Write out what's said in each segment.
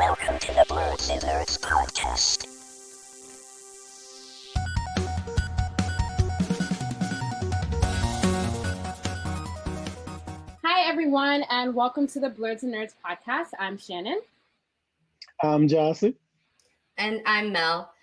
Welcome to the Blerdsnerds podcast. Hi, everyone, and welcome to the Blerdsnerds podcast. I'm Shannon. I'm Jossie. And I'm Mel.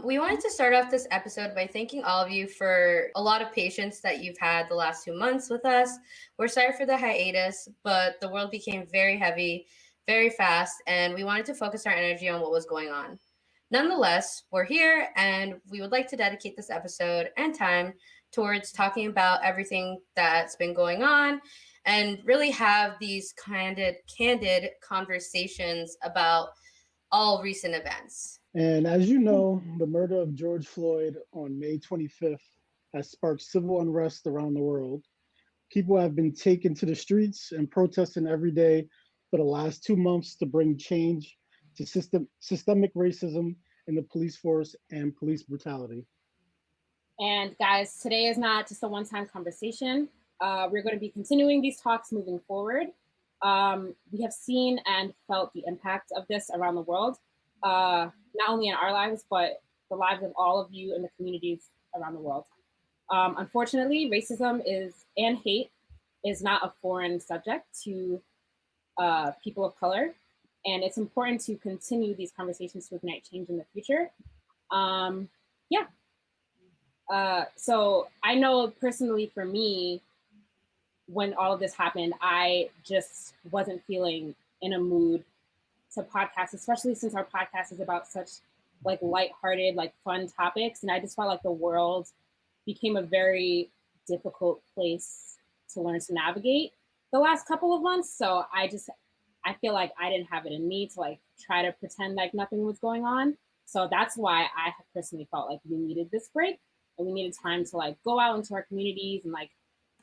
We wanted to start off this episode by thanking all of you for a lot of patience that you've had the last 2 months with us. We're sorry for the hiatus, but the world became very heavy, very fast, and we wanted to focus our energy on what was going on. Nonetheless, we're here, and we would like to dedicate this episode and time towards talking about everything that's been going on and really have these candid conversations about all recent events. And as you know, the murder of George Floyd on May 25th has sparked civil unrest around the world. People have been taken to the streets and protesting every day for the last 2 months to bring change to systemic racism in the police force and police brutality. And guys, today is not just a one-time conversation. We're going to be continuing these talks moving forward. We have seen and felt the impact of this around the world, not only in our lives, but the lives of all of you in the communities around the world. Unfortunately, racism and hate is not a foreign subject to people of color, and it's important to continue these conversations to ignite change in the future. So I know personally for me, when all of this happened, I just wasn't feeling in a mood to podcast, especially since our podcast is about such like lighthearted, like fun topics. And I just felt like the world became a very difficult place to learn to navigate the last couple of months. So I feel like I didn't have it in me to like try to pretend like nothing was going on. So that's why I have personally felt like we needed this break and we needed time to like go out into our communities and like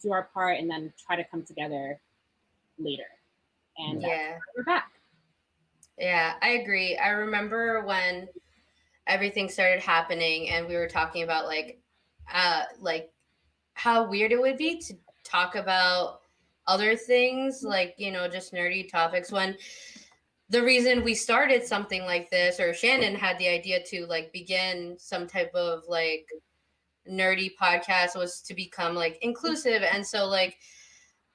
do our part and then try to come together later. And we're back. Yeah, I agree. I remember when everything started happening and we were talking about like how weird it would be to talk about other things, like, you know, just nerdy topics, when the reason we started something like this, or Shannon had the idea to like begin some type of like nerdy podcast, was to become like inclusive. And so like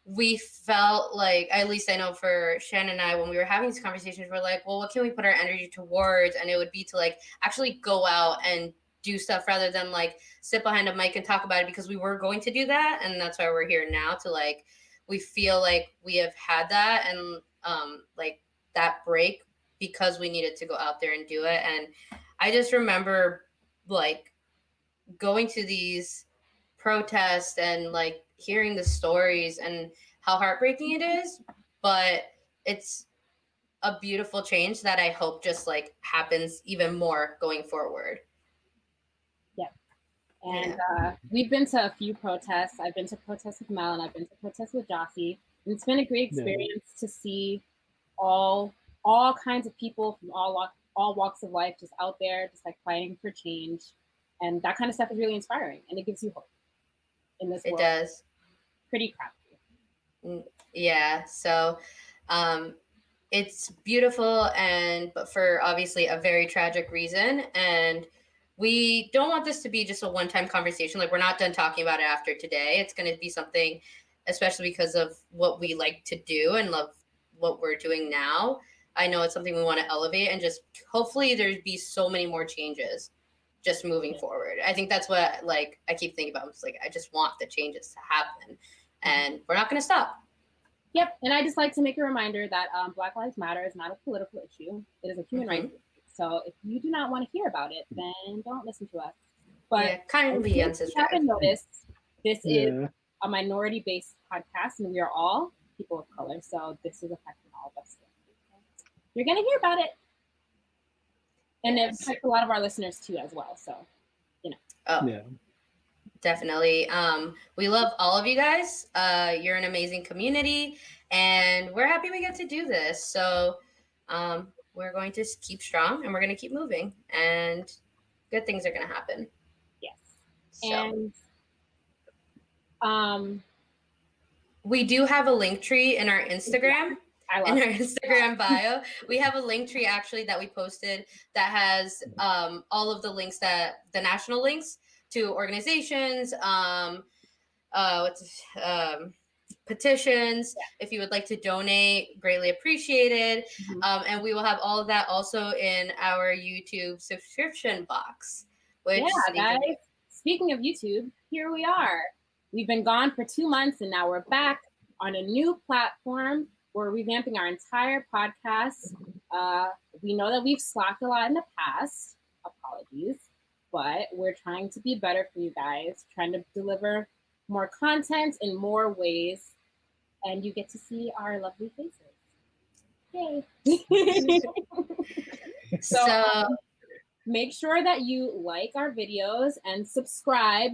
we felt like, at least I know for Shannon and I, when we were having these conversations, we're like, well, what can we put our energy towards? And it would be to like actually go out and do stuff rather than like sit behind a mic and talk about it, because we were going to do that. And that's why we're here now, to like, we feel like we have had that and like that break because we needed to go out there and do it. And I just remember like going to these protests and like hearing the stories and how heartbreaking it is, but it's a beautiful change that I hope just like happens even more going forward. And we've been to a few protests. I've been to protests with Mel and I've been to protests with Jossie. And it's been a great experience to see all kinds of people from all walks of life just out there, just like fighting for change. And that kind of stuff is really inspiring and it gives you hope in this world. It does. Pretty crappy. Yeah. So it's beautiful, but for obviously a very tragic reason. And we don't want this to be just a one-time conversation. Like, we're not done talking about it after today. It's going to be something, especially because of what we like to do and love what we're doing now. I know it's something we want to elevate, and just hopefully there'd be so many more changes just moving forward. I think that's what like I keep thinking about. It's like, I just want the changes to happen, and we're not going to stop. Yep. And I just like to make a reminder that Black Lives Matter is not a political issue. It is a human rights issue. So if you do not want to hear about it, then don't listen to us. But kindly unsubscribe. If you haven't noticed, this is a minority-based podcast, and we are all people of color. So this is affecting all of us. You're going to hear about it. And it affects a lot of our listeners too as well. So, you know. Oh, yeah. Definitely. We love all of you guys. You're an amazing community, and we're happy we get to do this. So we're going to keep strong, and we're going to keep moving, and good things are going to happen. Yes. So. And we do have a link tree in our Instagram. in our Instagram bio. We have a link tree actually that we posted that has all of the links, that the national links to organizations, petitions. If you would like to donate, greatly appreciated. And we will have all of that also in our YouTube subscription box. Which, guys, speaking of YouTube, here we are. We've been gone for 2 months and now we're back on a new platform. We're revamping our entire podcast. We know that we've slacked a lot in the past. Apologies. But we're trying to be better for you guys, trying to deliver more content in more ways. And you get to see our lovely faces. Yay. So make sure that you like our videos and subscribe.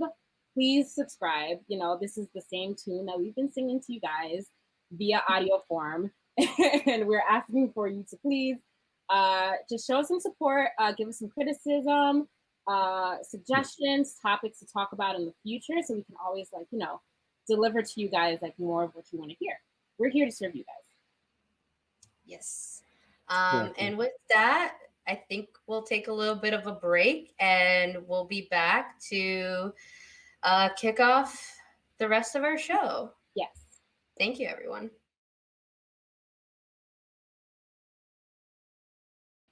Please subscribe. You know, this is the same tune that we've been singing to you guys via audio form. And we're asking for you to please just show us some support, give us some criticism, suggestions, topics to talk about in the future, so we can always, like, you know, deliver to you guys like more of what you want to hear. We're here to serve you guys. Yes. And with that, I think we'll take a little bit of a break and we'll be back to kick off the rest of our show. Yes. Thank you, everyone.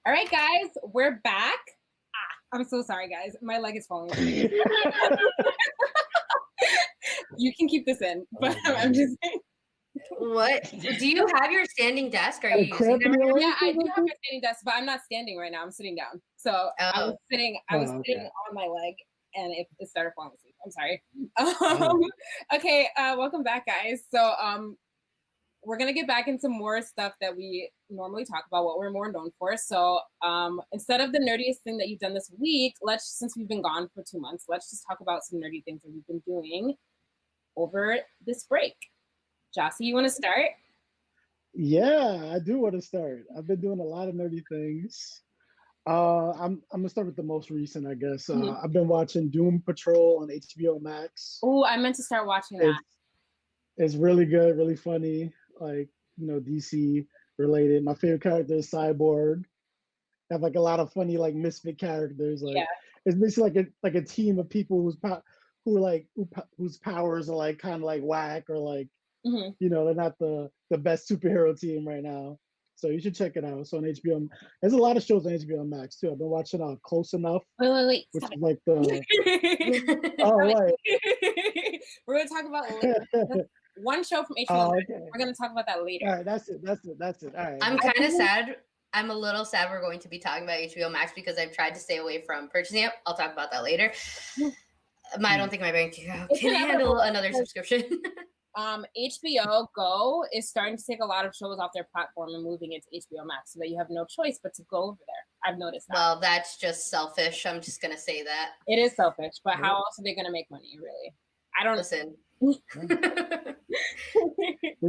All right, guys, we're back. I'm so sorry, guys. My leg is falling asleep. You can keep this in, but I'm just saying. What? Do you have your standing desk? Are you using them? Yeah, I do have my standing desk, but I'm not standing right now. I'm sitting down. So I was sitting on my leg, and it started falling asleep. I'm sorry. Okay, welcome back, guys. So we're gonna get back into more stuff that we normally talk about, what we're more known for. So instead of the nerdiest thing that you've done this week, since we've been gone for 2 months, let's just talk about some nerdy things that we've been doing over this break. Jossie, you want to start? Yeah, I do want to start. I've been doing a lot of nerdy things. I'm gonna start with the most recent, I guess. I've been watching Doom Patrol on HBO Max. Oh, I meant to start watching that. It's really good, really funny. Like, you know, DC related. My favorite character is Cyborg. Have like a lot of funny like misfit characters. Like it's basically like a team of people whose powers are like kind of like whack, or like you know, they're not the best superhero team right now. So you should check it out. So on HBO, there's a lot of shows on HBO Max too. I've been watching Close Enough. Wait. Which is like the right. We're gonna talk about one show from HBO Max. Okay. We're gonna talk about that later. All right, that's it. All right. I'm kind of sad. I'm a little sad we're going to be talking about HBO Max because I've tried to stay away from purchasing it. I'll talk about that later. I don't think my bank account can handle another subscription. HBO Go is starting to take a lot of shows off their platform and moving it to HBO Max, so that you have no choice but to go over there. I've noticed that. Well, that's just selfish. I'm just gonna say that. It is selfish, but how else are they gonna make money, really? I don't listen. They're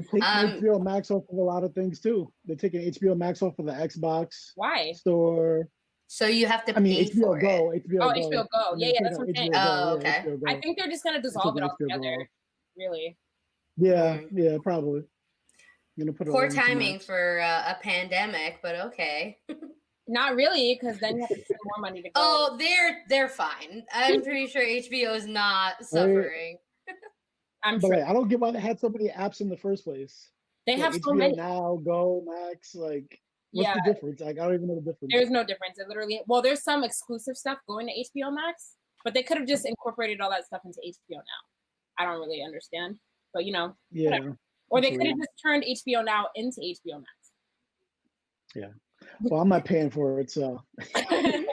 taking HBO Max off of a lot of things too. They're taking HBO Max off of the Xbox store. So you have to pay for Go, it. HBO Go. Yeah, that's what I'm saying. Oh, okay. I think they're just gonna dissolve it all together. Really. Yeah, probably. I'm gonna put poor timing for a pandemic, but okay. Not really, because then you have to spend more money to go. Oh, they're fine. I'm pretty sure HBO is not suffering. I'm sure. I don't get why they had so many apps in the first place. They have so HBO many. Now, Go, Max, like what's the difference? Like I don't even know the difference. There's no difference. It literally, well, there's some exclusive stuff going to HBO Max, but they could have just incorporated all that stuff into HBO Now. I don't really understand, but you know, whatever. Or they could have just turned HBO Now into HBO Max. Yeah. Well, I'm not paying for it, so I'm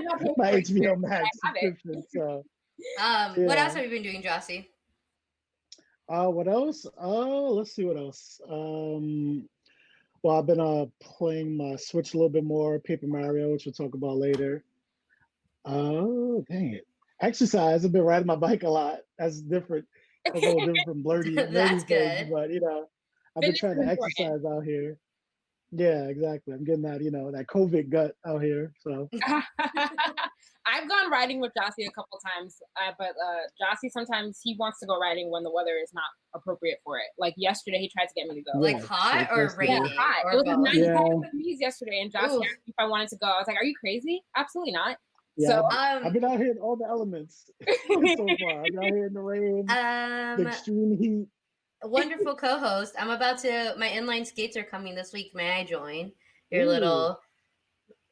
not paying my for HBO Max subscription. So, what else have you been doing, Jossie? What else? Let's see what else. Well, I've been playing my Switch a little bit more, Paper Mario, which we'll talk about later. Oh, dang it. Exercise. I've been riding my bike a lot. That's different. That's a little different from Blerdy. That's good. Things, but you know, I've been trying to exercise out here. Yeah, exactly. I'm getting that, you know, that COVID gut out here. So I've gone riding with Jossie a couple times, but Jossie sometimes he wants to go riding when the weather is not appropriate for it. Like yesterday, he tried to get me to go. Like hot or yesterday. raining? Yeah, hot. Or It was both? like 95 Yeah. degrees yesterday, and Jossie Oof. asked me if I wanted to go. I was like, "Are you crazy? Absolutely not." Yeah, So I've been out here in all the elements so far. I've been out here in the rain, the extreme heat. Wonderful co-host. My inline skates are coming this week. May I join your Ooh. little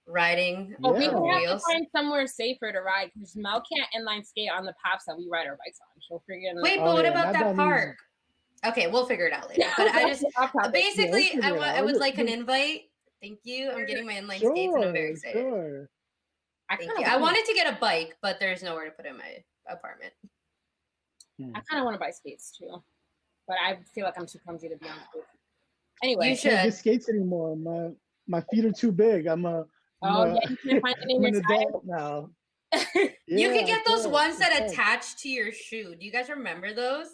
riding we of have to wheels? find somewhere safer to ride because Mel can't inline skate on the paths that we ride our bikes on. She'll figure it out. Wait, but what about that park? Okay, we'll figure it out later. But I just basically I would like an invite. Thank you. I'm getting my inline skates and I'm very excited. Sure. Thank you. I wanted to get a bike, but there's nowhere to put it in my apartment. I kind of want to buy skates too, but I feel like I'm too clumsy to be on skates. Anyway, I can't get skates anymore. My feet are too big. I'm you can't find it in your adult now. You can get those ones that attach to your shoe. Do you guys remember those?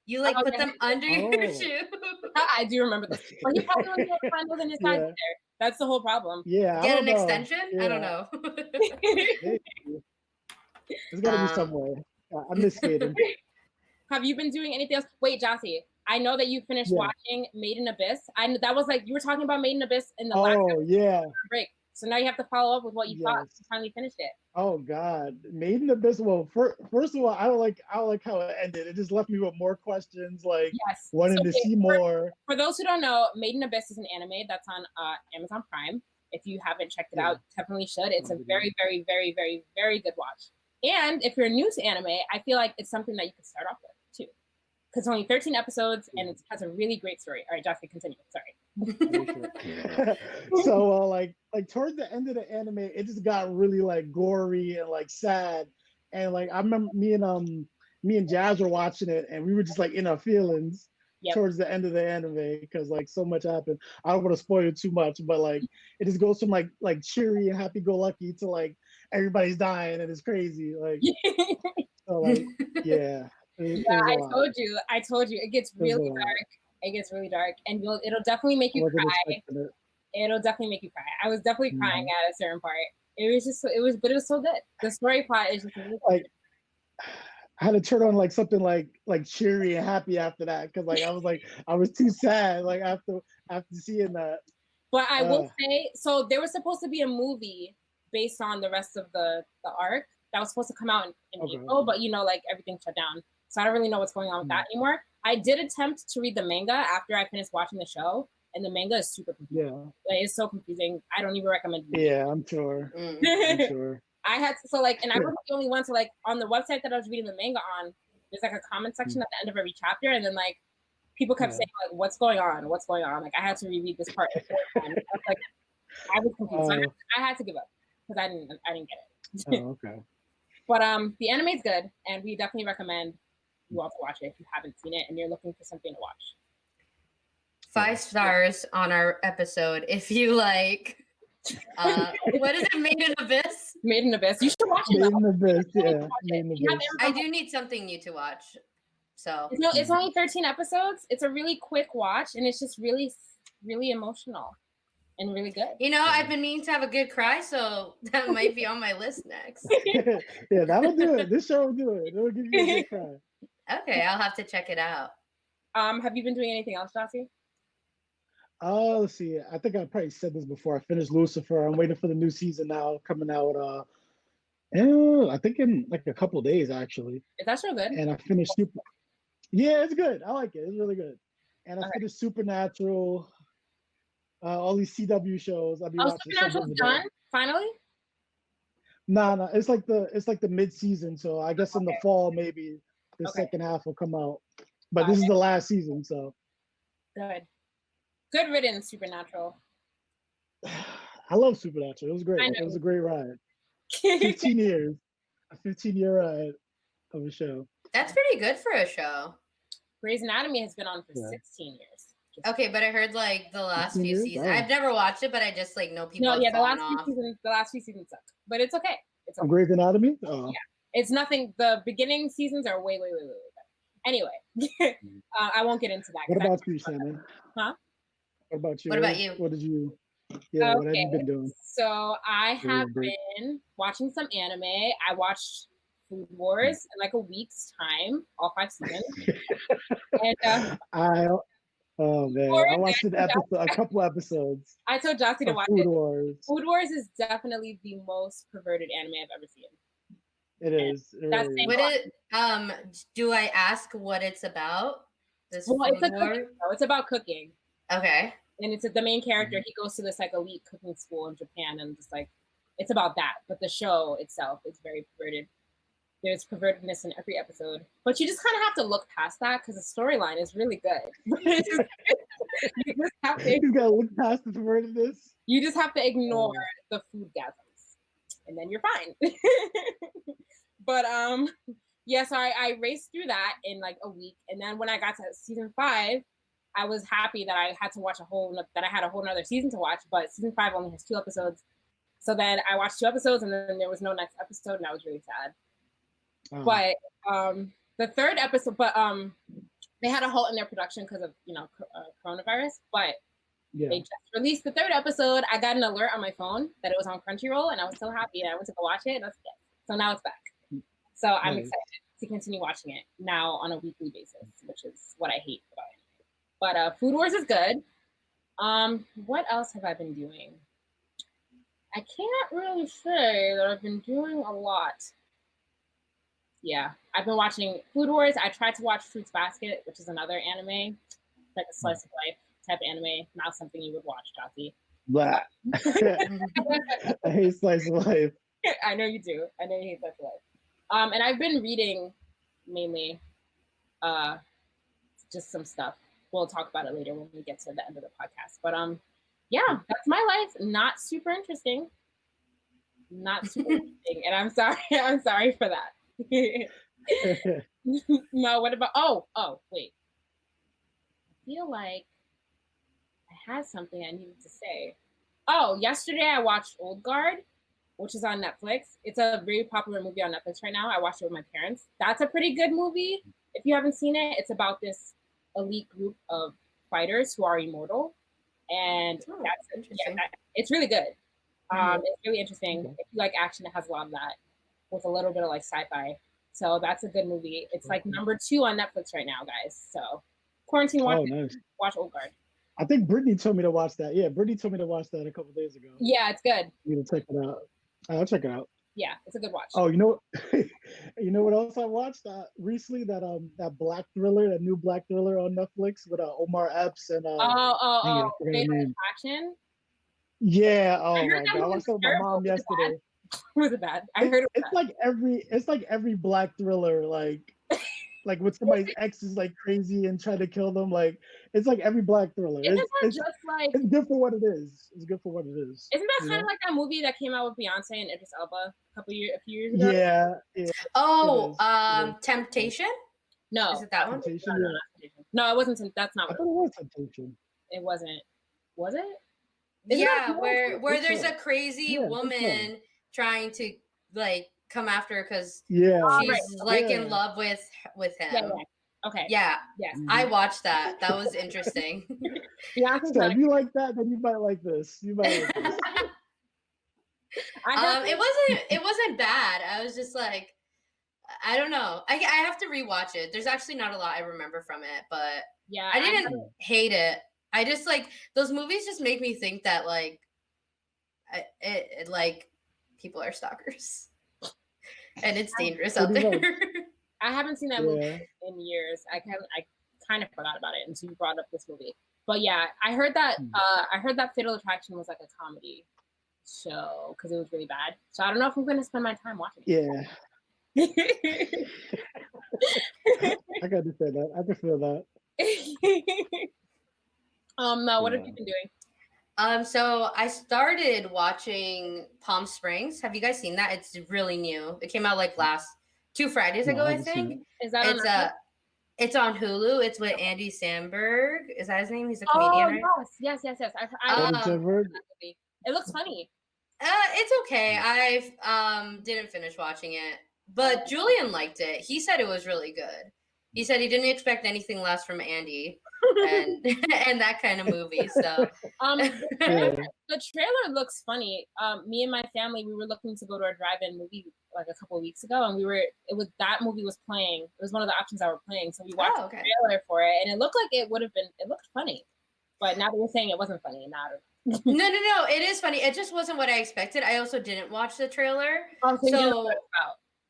You like put them under your shoe. I do remember this. Well, he probably won't be able to find those in his size there. That's the whole problem. Yeah. Get an extension? Yeah. I don't know. There's got to be somewhere. I miss skating. Have you been doing anything else? Wait, Jossie, I know that you finished watching Made in Abyss. That was like you were talking about Made in Abyss in the last break. So now you have to follow up with what you thought. You finally finished it. Oh God, Made in Abyss. Well, first of all, I don't like how it ended. It just left me with more questions, like wanting to see more. For those who don't know, Made in Abyss is an anime that's on Amazon Prime. If you haven't checked it out, definitely should. It's a very, very, very, very, very good watch. And if you're new to anime, I feel like it's something that you could start off with too, because it's only 13 episodes and it has a really great story. All right, Jossie, continue. Sorry. So like towards the end of the anime, it just got really like gory and like sad, and like I remember me and Jazz were watching it and we were just like in our feelings towards the end of the anime because like so much happened. I don't want to spoil it too much, but like it just goes from like cheery and happy go lucky to like everybody's dying and it's crazy. Like so like I told you it gets really dark. It gets really dark, and it'll definitely make you cry. It'll definitely make you cry. I was definitely crying at a certain part. It was so good. The story plot is just really like I had to turn on like something like cheery and happy after that because like I was too sad like after seeing that. But I will say, so there was supposed to be a movie based on the rest of the arc that was supposed to come out in April, but like everything shut down. So I don't really know what's going on with that anymore. I did attempt to read the manga after I finished watching the show, and the manga is super confusing. Yeah. Like, it's so confusing. I don't even recommend it. Yeah, I'm sure. I'm sure. I had to, and I wasn't the only one. So on the website that I was reading the manga on, there's like a comment section at the end of every chapter, and then people kept saying what's going on? What's going on? Like I had to reread this part 4 times. I was confused. So I had to give up because I didn't get it. Oh, okay. But the anime is good, and we definitely recommend you all to watch it if you haven't seen it and you're looking for something to watch. 5 stars on our episode if you like. What is it? Made in Abyss? Made in Abyss. You should watch it. Made in Abyss, yeah. Made in Abyss. I do need something new to watch. So it's only 13 episodes. It's a really quick watch, and it's just really, really emotional and really good. I've been meaning to have a good cry, so that might be on my list next. Yeah, that'll do it. This show will do it. It'll give you a good cry. Okay, I'll have to check it out. Have you been doing anything else, Jossie? Let's see. I think I probably said this before. I finished Lucifer. I'm waiting for the new season now coming out. I think in like a couple of days actually. Is that so good? And I finished Super. Yeah, it's good. I like it. It's really good. And I finished Supernatural. All these CW shows. Supernatural's done finally. No. It's like the mid-season. So I guess in the fall maybe the second half will come out. But this is the last season, so. Good riddance, Supernatural. I love Supernatural. It was great. It was a great ride. 15 years. A 15-year ride of a show. That's pretty good for a show. Grey's Anatomy has been on for 16 years. Okay, but I heard the last few seasons. I've never watched it, but I just know people. No, the last few seasons suck. But it's okay. It's okay. Grey's Anatomy? Oh. Yeah. It's nothing. The beginning seasons are way better. Anyway, I won't get into that. What about you, Shannon? Huh? What about you? What about you? What did you? Yeah, what have you been doing? So I have been been watching some anime. I watched Food Wars in like a week's time, all 5 seasons. And oh man, I watched a couple episodes. I told Jossie to watch Food it. Wars. Food Wars is definitely the most perverted anime I've ever seen. It is. That's really What it do I ask what it's about? This well, Food it's a War? cooking show. It's about cooking. Okay. And it's the main character. He goes to this like elite cooking school in Japan, and just like it's about that. But the show itself is very perverted. There's pervertedness in every episode, but you just kind of have to look past that because the storyline is really good. you just have to. You gotta look past the pervertedness. You just have to ignore the food gasms, and then you're fine. But yeah. So I raced through that in like a week, and then when I got to season 5. I was happy that I had a whole nother season to watch, but season 5 only has 2 episodes. So then I watched 2 episodes, and then there was no next episode, and I was really sad. But the 3rd episode, they had a halt in their production because of coronavirus. But they just released the 3rd episode. I got an alert on my phone that it was on Crunchyroll, and I was so happy. And I went to go watch it, and I was like, so now it's back. So I'm excited to continue watching it now on a weekly basis, which is what I hate about it. But Food Wars is good. What else have I been doing? I can't really say that I've been doing a lot. Yeah, I've been watching Food Wars. I tried to watch Fruits Basket, which is another anime, like a slice of life type anime. Not something you would watch, Jossie. Blah. I hate slice of life. I know you do. I know you hate slice of life. And I've been reading mainly just some stuff. We'll talk about it later when we get to the end of the podcast. But yeah, that's my life. Not super interesting. Not super interesting. And I'm sorry. I'm sorry for that. No, what about wait. I feel like I had something I needed to say. Oh, yesterday I watched Old Guard, which is on Netflix. It's a very popular movie on Netflix right now. I watched it with my parents. That's a pretty good movie. If you haven't seen it, it's about this elite group of fighters who are immortal, and that's interesting. It's really good. It's really interesting. If you like action, it has a lot of that with a little bit of like sci-fi. So that's a good movie. It's like number 2 on Netflix right now, guys. So quarantine watch. Nice. Watch Old Guard. I think Brittany told me to watch that. Yeah, Brittany told me to watch that a couple days ago. Yeah, it's good. You need to check it out. I'll check it out. Yeah, it's a good watch. Oh, you know what else I watched recently? That black thriller, that new black thriller on Netflix with Omar Epps and Fatal Attraction. Yeah. Oh my god, I watched that with my mom yesterday. Was it bad? I heard it's like every black thriller, like when somebody's ex is like crazy and trying to kill them. Like it's like every black thriller. It's good for what it is. It's good for what it is. Isn't that kind of like that movie that came out with Beyonce and Idris Elba a few years ago? Yeah. Oh, Temptation? No. Is it that one? Temptation? No, it wasn't. That's not. I thought it was Temptation. It wasn't. Was it? Yeah, where there's a crazy woman trying to like come after her because she's in love with him. Yeah. Okay. Yeah. Yes. I watched that. That was interesting. So if you like that, then you might like this. You might like this. It wasn't bad. I was just like, I don't know. I have to rewatch it. There's actually not a lot I remember from it, but yeah, I didn't hate it. I just like those movies just make me think that like people are stalkers and it's dangerous out there. I haven't seen that movie in years. I kind of forgot about it until you brought up this movie. But yeah, I heard that Fatal Attraction was like a comedy show because it was really bad. So I don't know if I'm going to spend my time watching it. Yeah. I got to say that. I can feel that. Mel, what have you been doing? So I started watching Palm Springs. Have you guys seen that? It's really new. It came out like 2 Fridays ago, I think. Is that it's on Hulu. It's with Andy Samberg. Is that his name? He's a comedian, right? Yes. It looks funny. It's okay. I didn't finish watching it, but Julian liked it. He said it was really good. He said he didn't expect anything less from Andy. and and that kind of movie. So the trailer looks funny. Me and my family, we were looking to go to a drive-in movie like a couple of weeks ago, and that movie was playing. It was one of the options that were playing, so we watched the trailer for it, and it looked like it looked funny. But now that you're saying it wasn't funny, now no, it is funny. It just wasn't what I expected. I also didn't watch the trailer,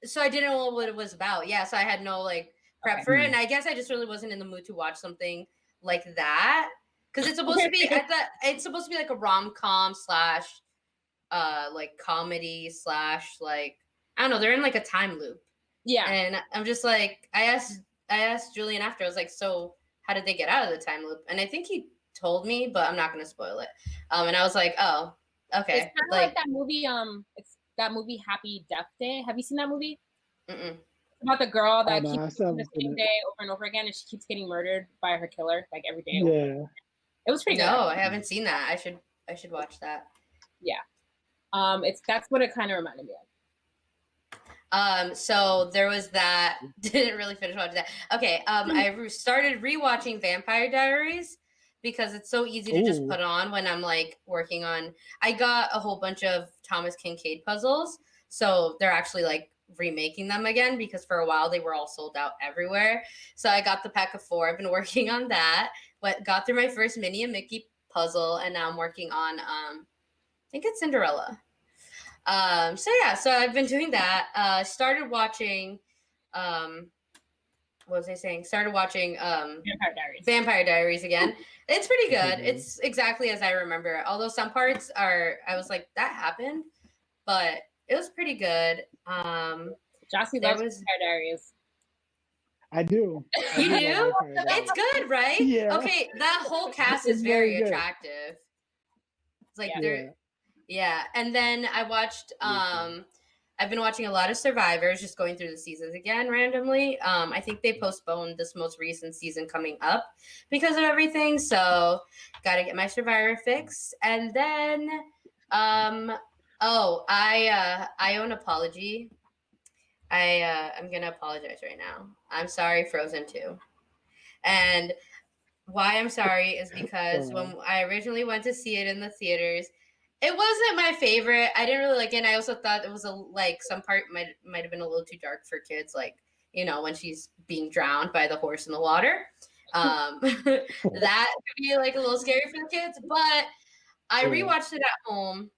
so I didn't know what it was about. Yeah, so I had no like prep for it, and I guess I just really wasn't in the mood to watch something like that, because it's supposed to be it's supposed to be like a rom-com slash like comedy slash like, I don't know, they're in like a time loop. Yeah, and I'm just like, I asked Julian after, I was like, so how did they get out of the time loop? And I think he told me, but I'm not going to spoil it. And I was like, oh, okay. It's kind of like that movie. It's that movie Happy Deathday. Have you seen that movie? Mm-mm. It's about the girl that keeps the same day over and over again, and she keeps getting murdered by her killer like every day. Yeah, it was pretty good. No, I haven't seen that. I should watch that. Yeah, that's what it kind of reminded me of. So there was that. Didn't really finish watching that. Okay. I started rewatching Vampire Diaries, because it's so easy to just put on when I'm like working on. I got a whole bunch of Thomas Kincaid puzzles, so they're actually like remaking them again, because for a while they were all sold out everywhere. So I got the pack of 4. I've been working on that. Got through my first Minnie and Mickey puzzle, and now I'm working on I think it's Cinderella. So I've been doing that. Started watching what was I saying? Started watching Vampire Diaries again. It's pretty good. It's exactly as I remember. Although some parts I was like, that happened, but it was pretty good. Jossie loves Vampire Diaries. I do. You do? It's good, right? Yeah. Okay, that whole cast is very attractive. It's like yeah. And then I watched I've been watching a lot of Survivors, just going through the seasons again randomly. I think they postponed this most recent season coming up because of everything. So got to get my Survivor fix. And then, I owe an apology. I'm going to apologize right now. I'm sorry, Frozen 2. And why I'm sorry is because when I originally went to see it in the theaters, it wasn't my favorite. I didn't really like it. And I also thought it was some part might have been a little too dark for kids, like, you know, when she's being drowned by the horse in the water. That could be like a little scary for the kids. But I rewatched it at home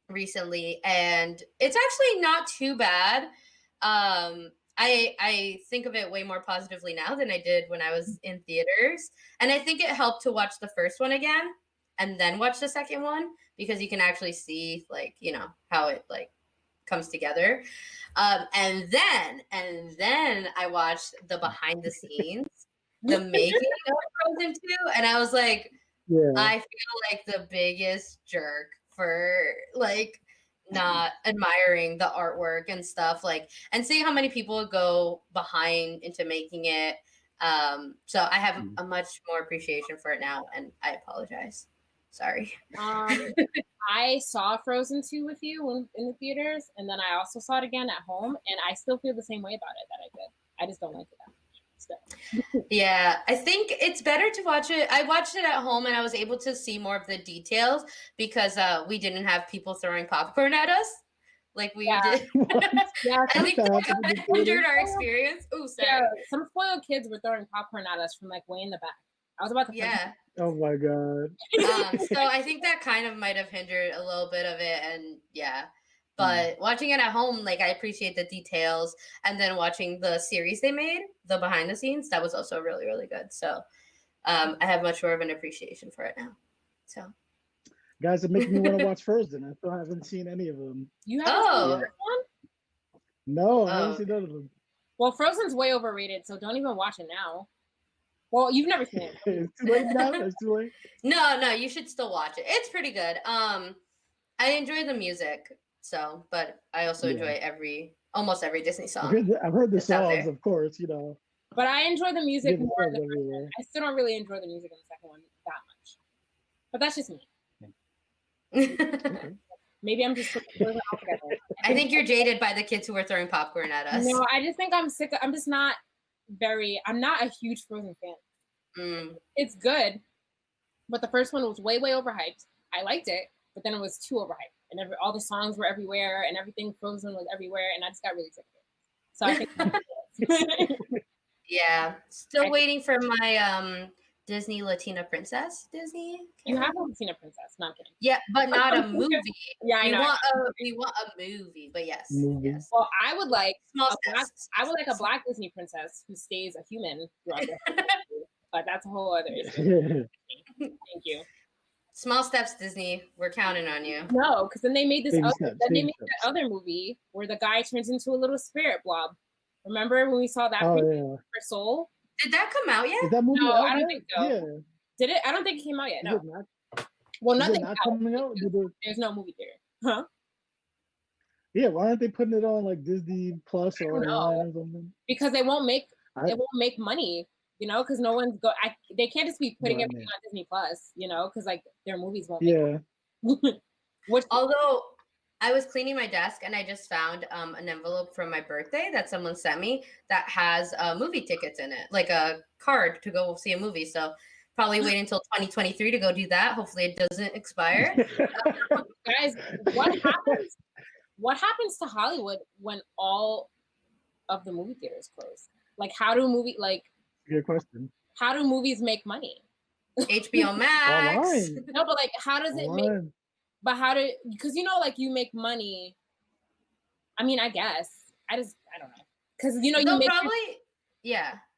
recently, and it's actually not too bad. I think of it way more positively now than I did when I was in theaters. And I think it helped to watch the first one again and then watch the second one, because you can actually see, like, you know, how it like comes together. And then I watched the behind the scenes, the making of Frozen 2, and I was like, I feel like the biggest jerk for like not admiring the artwork and stuff, like, and see how many people go behind into making it. So I have a much more appreciation for it now, and I apologize. Sorry. I saw Frozen 2 with you in the theaters, and then I also saw it again at home, and I still feel the same way about it that I did. I just don't like it that much. Still. Yeah, I think it's better to watch it. I watched it at home, and I was able to see more of the details because we didn't have people throwing popcorn at us like we did. I think that hindered our experience. Oh, sorry. Yeah, some spoiled kids were throwing popcorn at us from like way in the back. I was about to Oh my god. So I think that kind of might have hindered a little bit of it, and but watching it at home, like, I appreciate the details, and then watching the series they made, the behind the scenes, that was also really, really good. So I have much more of an appreciation for it now. So guys, it makes me want to watch Frozen. I still haven't seen any of them. You haven't seen the first one? No, I haven't seen none of them. Well, Frozen's way overrated, so don't even watch it now. Well, you've never seen it. It's too late now? It's too late? No, you should still watch it. It's pretty good. I enjoy the music, but I also enjoy almost every Disney song. I've heard the songs, of course, you know. But I enjoy the music more than the first one. I still don't really enjoy the music in the second one that much. But that's just me. Maybe I'm just I think you're jaded by the kids who are throwing popcorn at us. No, I just think I'm sick. I'm not a huge Frozen fan. It's good, but the first one was way overhyped. I liked it, but then it was too overhyped, and all the songs were everywhere, and everything Frozen was everywhere, and I just got really sick of it. So I think. Yeah, still waiting for my Disney Latina princess. Disney. You have a Latina princess. No, I'm kidding. Yeah, but not a movie. Yeah, I know. We want a movie, but yes. Well, I would like I would like a black Disney princess who stays a human throughout the whole movie, but that's a whole other issue. Thank you. Small steps, Disney. We're counting on you. No, because then they made this that other movie where the guy turns into a little spirit blob. Remember when we saw that for Soul? Did that come out yet? Is that movie no, out I don't yet? think so. Yeah. Did it? I don't think it came out yet. No. Well, nothing not coming out. There's no movie theater. Huh? Yeah, why aren't they putting it on like Disney Plus or something? Because they won't make money, you know, because no one's they can't just be putting everything on Disney Plus, you know, because like their movies won't make money. Although I was cleaning my desk and I just found an envelope from my birthday that someone sent me that has movie tickets in it, like a card to go see a movie. So probably wait until 2023 to go do that. Hopefully it doesn't expire. Guys, what happens to Hollywood when all of the movie theaters close? Like, good question. How do movies make money? HBO Max. No, but like, how does it make? But because you know, like you make money. I mean, I guess I don't know, because you know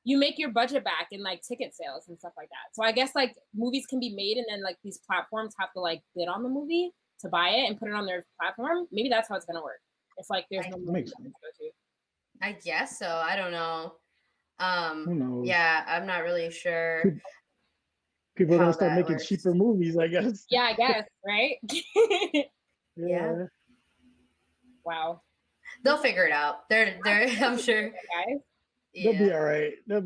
you make your budget back in like ticket sales and stuff like that. So I guess like movies can be made, and then like these platforms have to like bid on the movie to buy it and put it on their platform. Maybe that's how it's gonna work. It's like there's no movie to go to. I guess so. I don't know. Who knows? Yeah, I'm not really sure. People are gonna start making cheaper movies, I guess. Yeah, I guess, right? Yeah. Wow. They'll figure it out. They're I'm sure. Guys. They'll be all right. I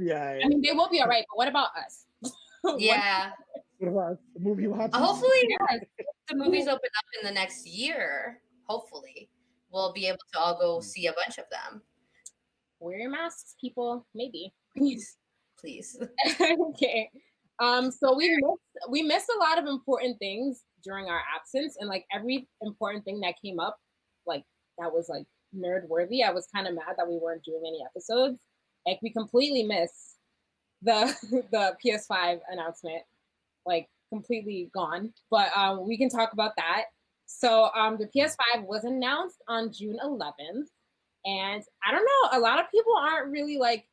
mean, they will be all right, but what about us? Yeah. What about the movie watching? Hopefully, the movies open up in the next year. Hopefully, we'll be able to all go see a bunch of them. Wear your masks, people. Maybe. Please. Okay. So we missed a lot of important things during our absence, and like every important thing that came up, like that was like nerd worthy. I was kind of mad that we weren't doing any episodes. Like we completely missed the PS5 announcement, like completely gone. But we can talk about that. So the PS5 was announced on June 11th, and I don't know, a lot of people aren't really like.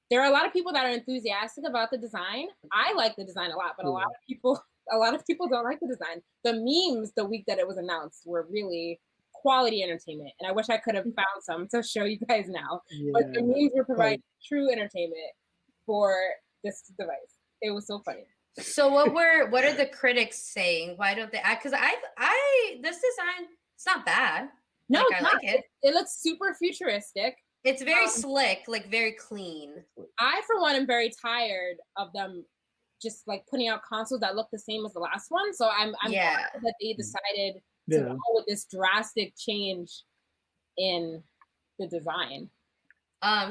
There are a lot of people that are enthusiastic about the design. I like the design a lot, but a lot of people don't like the design. The memes the week that it was announced were really quality entertainment, and I wish I could have found some to show you guys now. Yeah. But the memes were providing true entertainment for this device. It was so funny. So what are the critics saying? Why don't they? Because this design, it's not bad. No, like, I like it. It looks super futuristic. It's very slick, like very clean. I, for one, am very tired of them just like putting out consoles that look the same as the last one. So I'm glad that they decided to go with this drastic change in the design.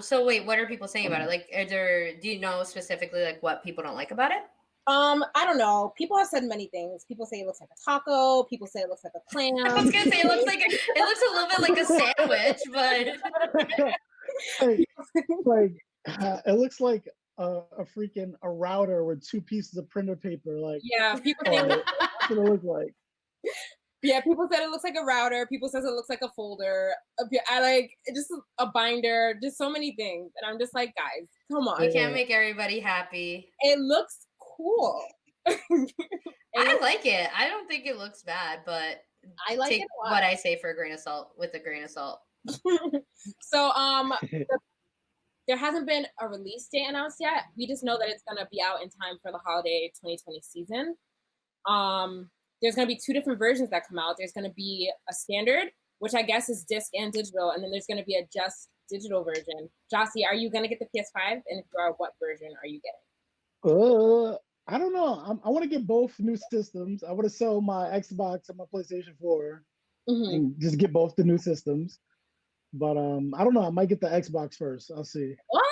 So wait, what are people saying about it? Like, do you know specifically like what people don't like about it? I don't know. People have said many things. People say it looks like a taco. People say it looks like a clam. I was gonna say it looks a little bit like a sandwich, but it looks like a router with two pieces of printer paper. Like people think that's what it looks like. Yeah, people said it looks like a router. People says it looks like a folder. I like just a binder. Just so many things, and I'm just like, guys, come on. You can't make everybody happy. It looks cool. I like it. I don't think it looks bad, but I like take it a lot. what I say for a grain of salt with a grain of salt. So there hasn't been a release date announced yet. We just know that it's gonna be out in time for the holiday 2020 season. There's gonna be two different versions that come out. There's gonna be a standard, which I guess is disc and digital, and then there's gonna be a just digital version. Jossie, are you gonna get the PS5? And if you are, what version are you getting? I don't know. I want to get both new systems. I want to sell my Xbox and my PlayStation 4 and just get both the new systems. But I don't know. I might get the Xbox first. I'll see. What?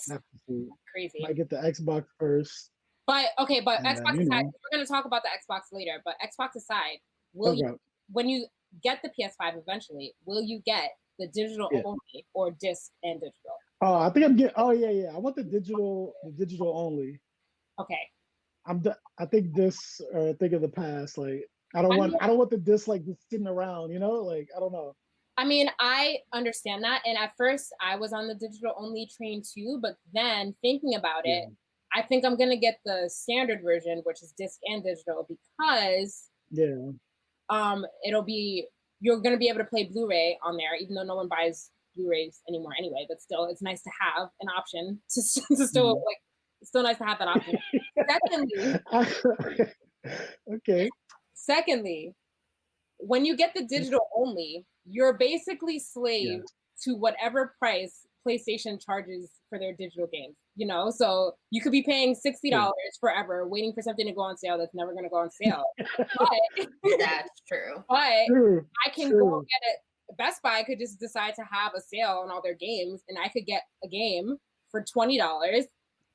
Have to see. crazy. Might get the Xbox first. But okay, but And Xbox then, aside, we're gonna talk about the Xbox later. But Xbox aside, will you, when you get the PS5 eventually, will you get the digital only or disc and digital? Oh, I think I'm getting. Oh yeah. I want the digital only. Okay. I think this or think of the past. Like I don't want the disc like just sitting around. You know, like I don't know. I mean, I understand that, and at first I was on the digital only train too. But then thinking about it, I think I'm gonna get the standard version, which is disc and digital, because it'll be, you're gonna be able to play Blu-ray on there, even though no one buys Blu-rays anymore anyway. But still, it's nice to have an option to still like. It's still nice to have that option. Secondly, when you get the digital only, you're basically slave to whatever price PlayStation charges for their digital games. You know, so you could be paying $60 forever, waiting for something to go on sale that's never going to go on sale. But that's true. But I can go get it. Best Buy could just decide to have a sale on all their games, and I could get a game for $20,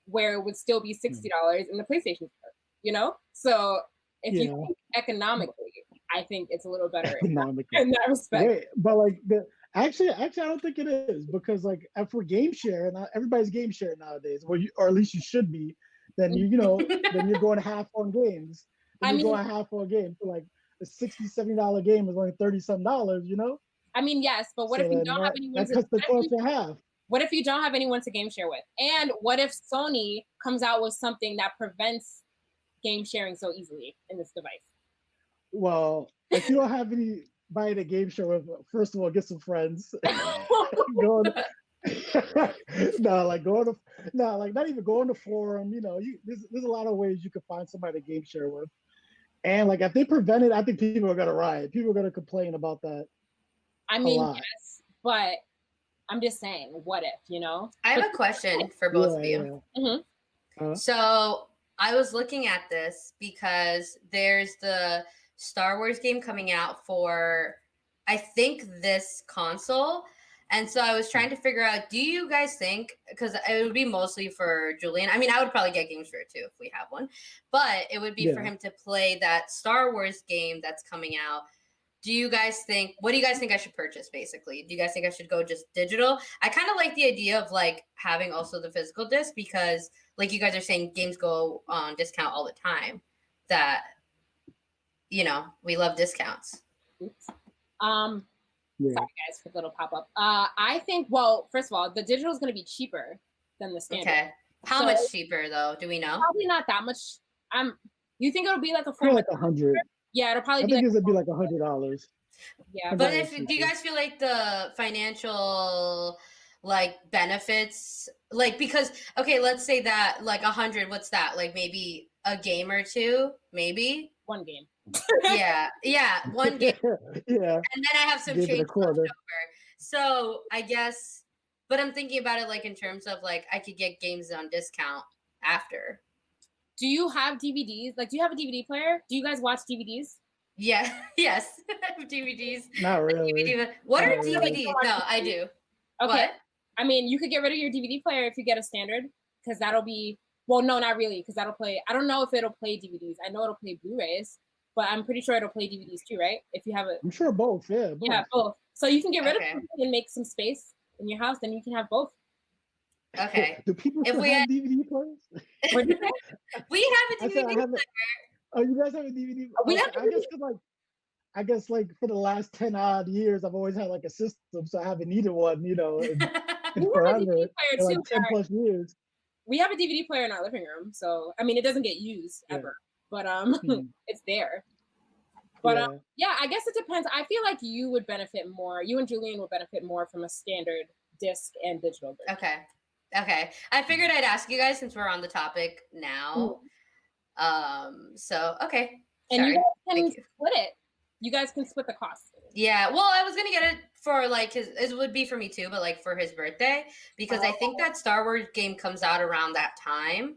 where it would still be $60 in the PlayStation store. You know, so if you think economically, I think it's a little better in that respect. Wait, but like actually, I don't think it is, because like for game share, and everybody's game share nowadays, or at least you should be. Then then you're going half on games. You're going half on games. So like a $60-$70 game is only $30-some. You know. I mean, yes, but what if you don't have anyone? That cuts the cost in half. What if you don't have anyone to game share with? And what if Sony comes out with something that prevents game sharing so easily in this device? Well, if you don't have anybody to game share with, first of all, get some friends. Not even go on the forum. You know, there's a lot of ways you can find somebody to game share with. And like if they prevent it, I think people are gonna riot. People are gonna complain about that. I mean, yes, but I'm just saying, what if, you know? I have a question for both of you. So I was looking at this because there's the Star Wars game coming out for, I think, this console. And so I was trying to figure out, do you guys think, because it would be mostly for Julian. I mean, I would probably get games for it too if we have one. But it would be for him to play that Star Wars game that's coming out. What do you guys think I should purchase, basically? Do you guys think I should go just digital? I kind of like the idea of like having also the physical disc, because like you guys are saying, games go on discount all the time. That, you know, we love discounts. Sorry guys for the little pop-up. I think, well, first of all, the digital is going to be cheaper than the standard. Okay. How much cheaper though? Do we know? Probably not that much. You think it'll be like a full, like 100? Yeah, it'll probably I think it'll be like $100. Yeah, but do you guys feel like the financial like benefits, like, because okay, let's say that like 100, what's that? Like maybe a game or two, maybe one game. yeah, one game. And then I have some change left over. So I guess, but I'm thinking about it like in terms of like I could get games on discount after. Do you have DVDs? Like, do you have a DVD player? Do you guys watch DVDs? Yeah. Yes. I have DVDs. Not really. What are DVDs? No, I do. Okay. What? I mean, you could get rid of your DVD player if you get a standard, because that'll be, well, no, not really, because that'll play, I don't know if it'll play DVDs. I know it'll play Blu-rays, but I'm pretty sure it'll play DVDs too, right? If you have it. I'm sure both, yeah. Both. Yeah, both. So you can get rid of something and make some space in your house, then you can have both. Okay. Do people still have DVD players? We have a DVD player. Oh, you guys have a DVD? We have I guess like for the last 10 odd years, I've always had like a system, so I haven't needed one, you know, in forever, for like 10 plus years. We have a DVD player in our living room, so I mean, it doesn't get used ever, but it's there. But yeah, I guess it depends. I feel like you would benefit more. You and Julian would benefit more from a standard disc and digital version. Okay. I figured I'd ask you guys since we're on the topic now. So okay. And you guys can split it. You guys can split the cost. Yeah. Well, I was gonna get it for like it would be for me too, but like for his birthday, because I think that Star Wars game comes out around that time.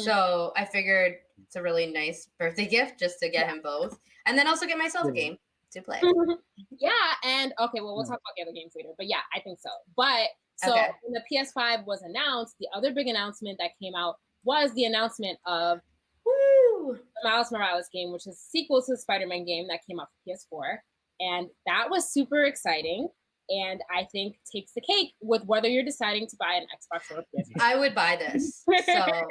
So I figured it's a really nice birthday gift just to get him both, and then also get myself a game to play. Yeah, and okay, well, we'll talk about the other games later, but yeah, I think so. But So Okay. when the PS5 was announced, the other big announcement that came out was the announcement of Woo! the Miles Morales game, which is a sequel to the Spider-Man game that came out for PS4. And that was super exciting. And I think takes the cake with whether you're deciding to buy an Xbox or a PS5. I would buy this. So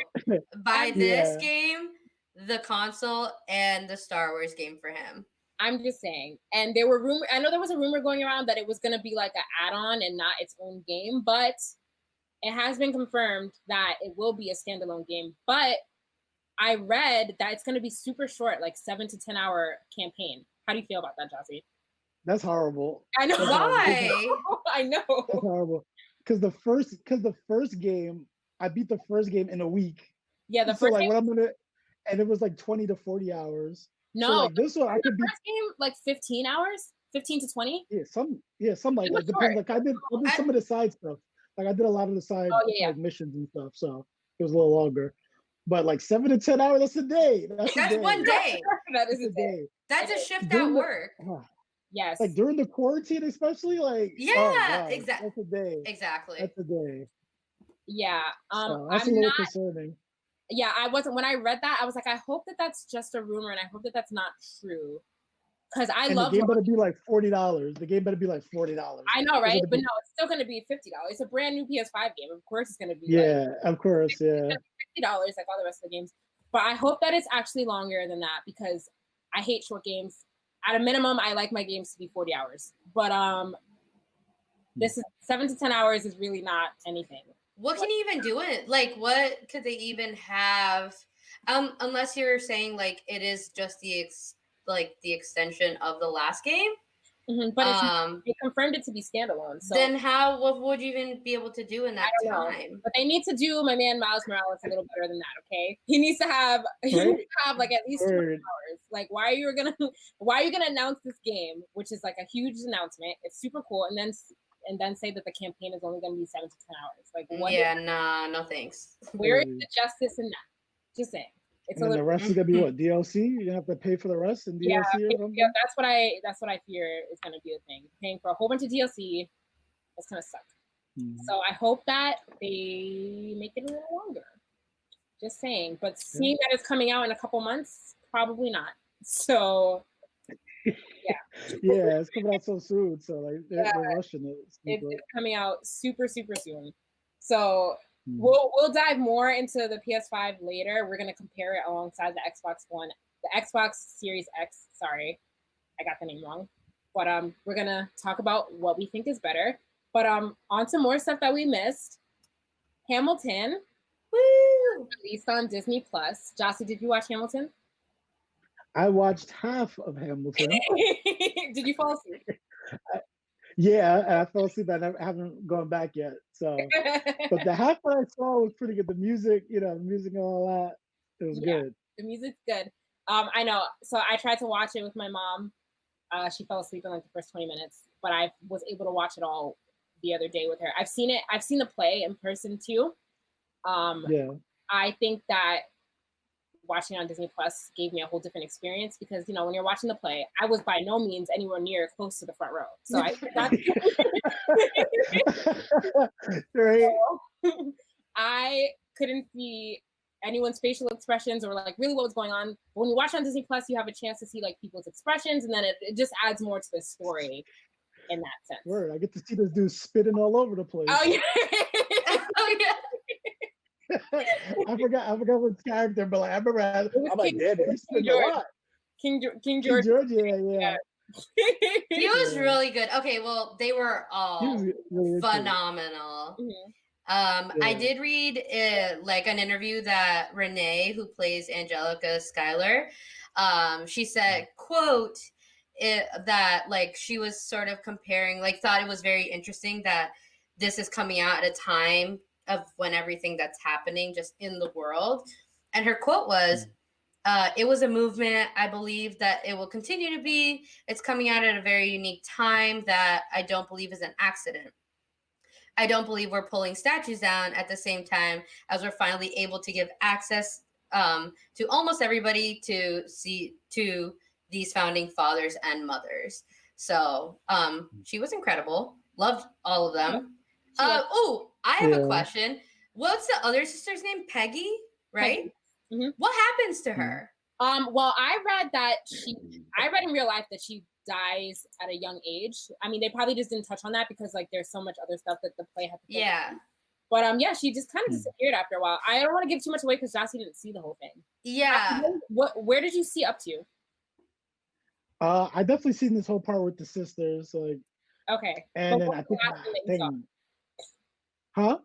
buy this Yeah. game, the console, and the Star Wars game for him. I'm just saying. And there were rumors. I know there was a rumor going around that it was going to be like an add-on and not its own game, but it has been confirmed that it will be a standalone game. But I read that it's going to be super short, like 7 to 10 hour campaign. How do you feel about that, Jossie? That's horrible. I know. That's Why? I know. That's horrible. Because the first game, I beat the first game in a week. Yeah, the So first like game. what I'm gonna, and it was like 20 to 40 hours. No, So like this one I the could beat. first game like 15 hours, 15 to 20. Something like It was that. Depends. Like I did some of the side stuff. Like I did a lot of the side yeah. like missions and stuff. So it was a little longer. But like 7 to 10 hours, that's a day. That's one day. That is That's a day. That's a shift During at the- work. Yes. Like during the quarantine, especially, like Exactly. That's a day. Exactly. That's a day. Yeah. So that's a little concerning. Yeah, I wasn't. When I read that, I was like, I hope that that's just a rumor, and I hope that that's not true. Because I love the game better be like $40. The game better be like $40. I know, right? But no, it's still going to be $50. It's a brand new PS5 game. Of course, it's going to be. Of course, $50 like all the rest of the games. But I hope that it's actually longer than that because I hate short games. At a minimum, I like my games to be 40 hours. But this is 7 to 10 hours is really not anything. What can you even do it? Like, what could they even have? Unless you're saying like it is just the extension of the last game. Mm-hmm. But they confirmed it to be standalone. So then what would you even be able to do in that time? But they need to do my man Miles Morales a little better than that. Okay, he needs to have like at least 2 hours. Like, why are you gonna announce this game, which is like a huge announcement? It's super cool, and then say that the campaign is only going to be 7 to 10 hours. Like, what? Yeah, no thanks. Where is the justice in that? Just saying. It's and then the rest is gonna be what, DLC? You have to pay for the rest in DLC or something? Yeah, that's what I fear is gonna be the thing. Paying for a whole bunch of DLC, that's gonna suck. So I hope that they make it a little longer. Just saying. But seeing that it's coming out in a couple months, probably not. So yeah, it's coming out so soon. So like they're rushing it. It's coming out super, super soon. So we'll dive more into the PS5 later. We're gonna compare it alongside the Xbox One, the Xbox Series X. Sorry, I got the name wrong. But we're gonna talk about what we think is better. But on to more stuff that we missed. Hamilton, released on Disney Plus. Jossie, did you watch Hamilton? I watched half of Hamilton. Did you fall asleep? I fell asleep. I haven't gone back yet. So, but the half that I saw was pretty good. The music, music and all that, it was good. The music's good. I know. So I tried to watch it with my mom. She fell asleep in like the first 20 minutes, but I was able to watch it all the other day with her. I've seen it. I've seen the play in person too. I think that watching on Disney Plus gave me a whole different experience because, when you're watching the play, I was by no means anywhere near close to the front row. So I I couldn't see anyone's facial expressions or like really what was going on. But when you watch on Disney Plus, you have a chance to see like people's expressions, and then it just adds more to the story in that sense. Word, I get to see this dude spitting all over the place. Oh yeah. Oh yeah. I forgot what character, but like I remember I'm like, damn, he's spitting a lot. King George. King George, yeah. He was really good. Okay, well, they were all really phenomenal. Mm-hmm. I did read like an interview that Renee, who plays Angelica Schuyler, she said, quote, that like she was sort of comparing, like thought it was very interesting that this is coming out at a time of when everything that's happening just in the world. And her quote was, it was a movement. I believe that it will continue to be. It's coming out at a very unique time that I don't believe is an accident. I don't believe we're pulling statues down at the same time as we're finally able to give access to almost everybody to see to these founding fathers and mothers. So she was incredible. Loved all of them. I have a Yeah. question. What's the other sister's name? Peggy, right? Mhm. What happens to her? Well, I read in real life that she dies at a young age. I mean, they probably just didn't touch on that because like there's so much other stuff that the play had to focus on. But yeah, she just kind of disappeared after a while. I don't want to give too much away because Jossie didn't see the whole thing. Yeah. Where did you see up to? I definitely seen this whole part with the sisters, like. Okay. And then I think,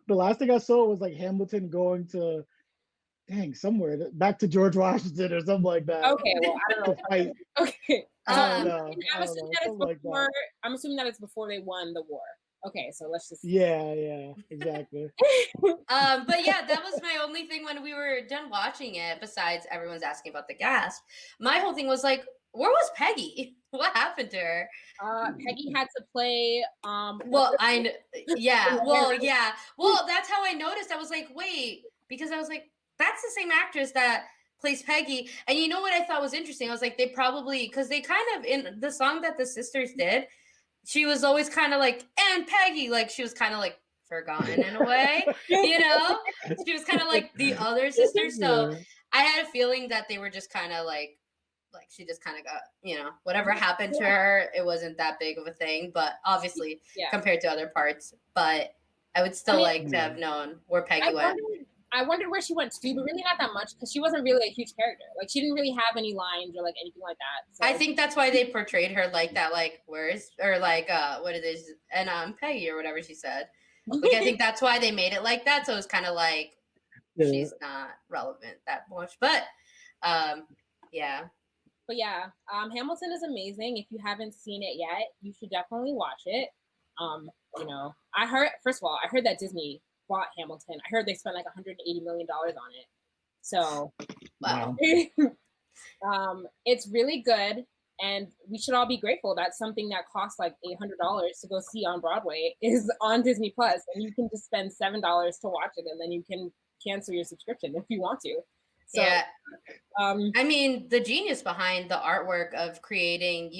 the last thing I saw was like Hamilton going to, somewhere back to George Washington or something like that. Okay, well, I don't know. Okay. I don't know. I'm assuming that it's before. I'm assuming that it's before they won the war. Okay, so let's just. Yeah, exactly. But yeah, that was my only thing when we were done watching it. Besides, everyone's asking about the gasp. My whole thing was like, where was Peggy? What happened to her? Peggy had to play. Well, that's how I noticed. I was like, wait, because I was like, that's the same actress that plays Peggy. And you know what I thought was interesting? I was like, they probably, because they kind of, in the song that the sisters did, she was always kind of like, and Peggy, like she was kind of like forgotten in a way, you know? She was kind of like the other sister. So I had a feeling that they were just kind of like she just kind of got, whatever happened to her, it wasn't that big of a thing, but obviously compared to other parts. But I would still like to have known where Peggy went. I wondered where she went to, but really not that much because she wasn't really a huge character. Like she didn't really have any lines or like anything like that. So. I think that's why they portrayed her like that, like where's or like what it is, and Peggy or whatever she said. Like I think that's why they made it like that. So it's kind of like she's not relevant that much, but yeah. But yeah, Hamilton is amazing. If you haven't seen it yet, you should definitely watch it. I heard that Disney bought Hamilton. I heard they spent like $180 million on it. So, wow. It's really good, and we should all be grateful that something that costs like $800 to go see on Broadway is on Disney Plus, and you can just spend $7 to watch it, and then you can cancel your subscription if you want to. So, yeah. I mean, the genius behind the artwork of creating,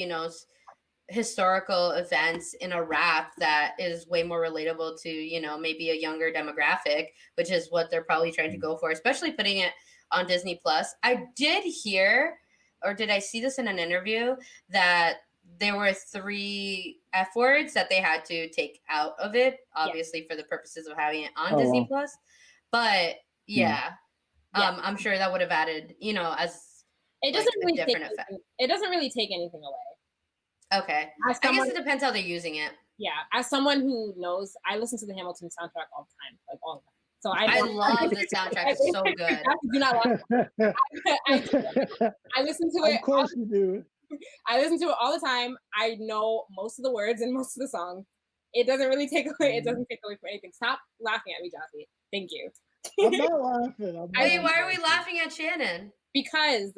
historical events in a rap that is way more relatable to, maybe a younger demographic, which is what they're probably trying to go for, especially putting it on Disney Plus. I did hear, or did I see this in an interview, that there were 3 F words that they had to take out of it, obviously for the purposes of having it on Disney Plus. But I'm sure that would have added, as it doesn't really different effect. It doesn't really take anything away. Okay. I guess it depends how they're using it. Yeah. As someone who knows, I listen to the Hamilton soundtrack all the time, like all the time. So I love the soundtrack. It's so good. I do not I listen to it. Of course you do. I listen to it all the time. I know most of the words and most of the songs. It doesn't really take away. It doesn't take away from anything. Stop laughing at me, Jossie. Thank you. I'm not laughing. Why are we laughing at Shannon? Because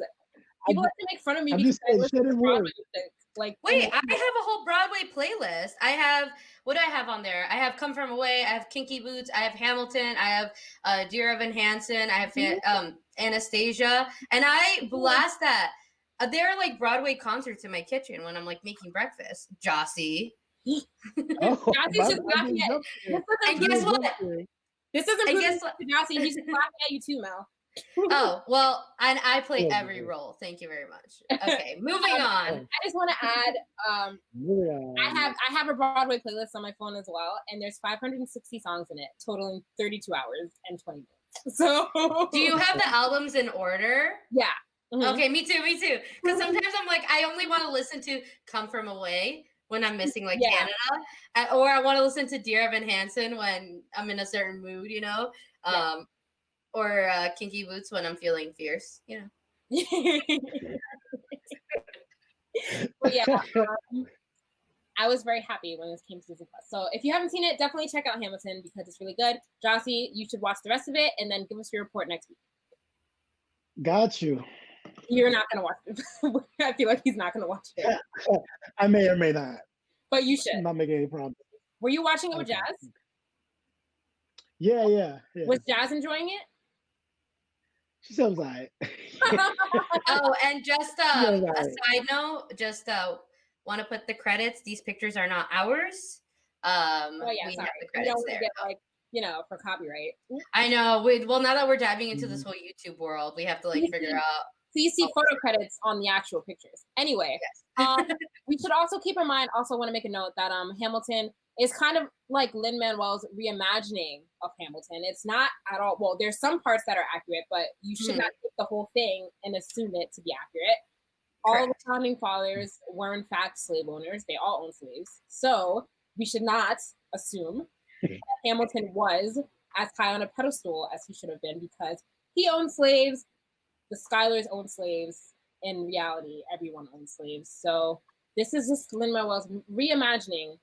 people like to make fun of me because I listen to Broadway music. Like, wait, I have a whole Broadway playlist. I have, what do I have on there? I have Come From Away, I have Kinky Boots, I have Hamilton, I have Dear Evan Hansen, I have Anastasia, and I blast that. There are like Broadway concerts in my kitchen when I'm like making breakfast. Jossie. Jossie's just laughing at you. And guess what? This isn't Jossie. He's just laughing at you too, Mel. Oh, well, and I play every role. Thank you very much. Okay, moving on. I just want to add, I have a Broadway playlist on my phone as well, and there's 560 songs in it, totaling 32 hours and 20 minutes. So, do you have the albums in order? Yeah. Mm-hmm. Okay, me too. Because sometimes I'm like, I only want to listen to Come From Away when I'm missing like Canada, or I want to listen to Dear Evan Hansen when I'm in a certain mood, or Kinky Boots when I'm feeling fierce, But yeah, I was very happy when this came to Disney Plus. So if you haven't seen it, definitely check out Hamilton because it's really good. Jossie, you should watch the rest of it and then give us your report next week. Got you. You're not going to watch it. I feel like he's not going to watch it. I may or may not. But you should. I'm not making any promises. Were you watching it with Jazz? Yeah. Was Jazz enjoying it? She sounds like. Oh, and just a side note, just want to put the credits. These pictures are not ours. Oh yeah, we sorry. have the You credits don't want to there. get like, you know, for copyright. I know. Well, now that we're diving into this whole YouTube world, we have to like figure out. So you see photo credits on the actual pictures. Anyway, Yes. we should also keep in mind, also want to make a note that Hamilton is kind of like Lin-Manuel's reimagining of Hamilton. It's not at all, well, there's some parts that are accurate, but you should not take the whole thing and assume it to be accurate. All the founding fathers were in fact slave owners. They all owned slaves. So we should not assume that Hamilton was as high on a pedestal as he should have been, because he owned slaves. The Schuyler's owned slaves. In reality, everyone owned slaves. So this is just Lin-Manuel's reimagining,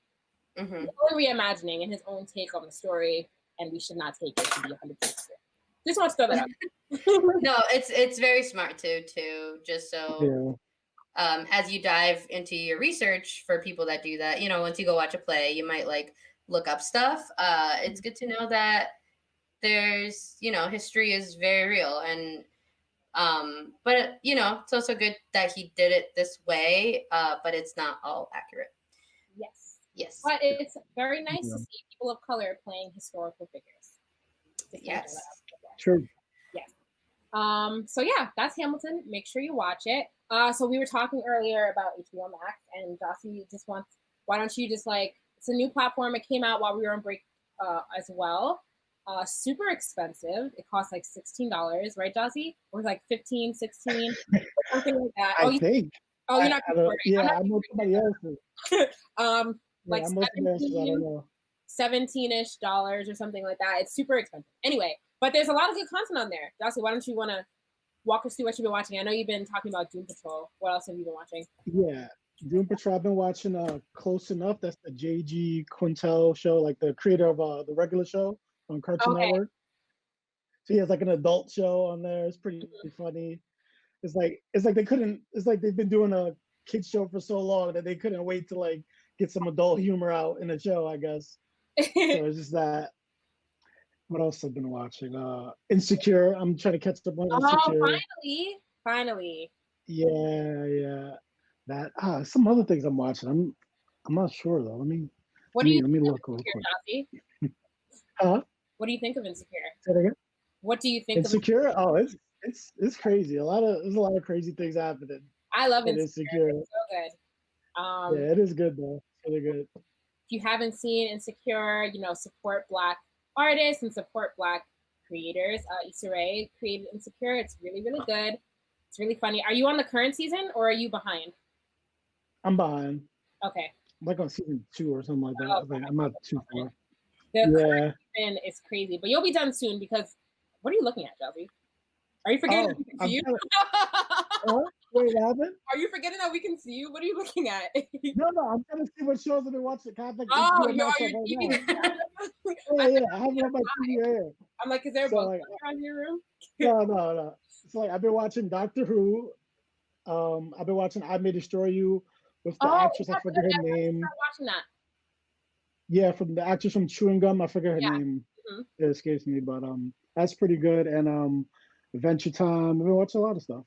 his own reimagining and his own take on the story, and we should not take it to be 100%. Just want to throw that out. No, it's very smart too, just so as you dive into your research, for people that do that, you know, once you go watch a play, you might like look up stuff. It's good to know that there's, you know, history is very real, and but you know, it's also good that he did it this way, but it's not all accurate. Yes. But it's very nice to see people of color playing historical figures. Yes. True. Yes. So yeah, that's Hamilton. Make sure you watch it. So we were talking earlier about HBO Max, and Jossie just wants, why don't you just like, it's a new platform. It came out while we were on break as well. Super expensive. It costs like $16, right, Jossie? Or like 15, 16, something like that. I think. Oh, you're not. I know somebody else's. Like I don't know. 17-ish dollars or something like that. It's super expensive. Anyway, but there's a lot of good content on there. Jossie, why don't you want to walk us through what you've been watching? I know you've been talking about Doom Patrol. What else have you been watching? Yeah, Doom Patrol. I've been watching Close Enough. That's the J.G. Quintel show, like the creator of the regular show on Cartoon Network. So he has like an adult show on there. It's pretty funny. It's like they couldn't. It's like they've been doing a kids show for so long that they couldn't wait to like get some adult humor out in the show, I guess. So it's just that. What else I've been watching? Insecure. I'm trying to catch up on Insecure. Oh, finally. Yeah. That some other things I'm watching. I'm not sure though. Let me look real quick. Huh? What do you think of Insecure? Say that again? What do you think Insecure? Oh, it's crazy. There's a lot of crazy things happening. I love Insecure. It's so good. Yeah, it is good though. It's really good. If you haven't seen Insecure, you know, support Black artists and support Black creators. Issa Rae created Insecure. It's really, really good. It's really funny. Are you on the current season or are you behind? I'm behind. Okay. I'm like on season 2 or something like that. Oh, I'm not too far. The current season is crazy, but you'll be done soon because what are you looking at, Jossie? Are you forgetting that we can see you? Wait, what happened? Are you forgetting that we can see you? What are you looking at? No, I'm trying to see what shows I've been watching. You're on your TV. Yeah, I have it on my TV here. I'm like, is there a bug around your room? No. So like, I've been watching Doctor Who. I've been watching I May Destroy You with the actress. I forget her name. Watching that. Yeah, from the actress from Chewing Gum. I forget her name. It escapes me, but that's pretty good. And Adventure Time. I've been watching a lot of stuff.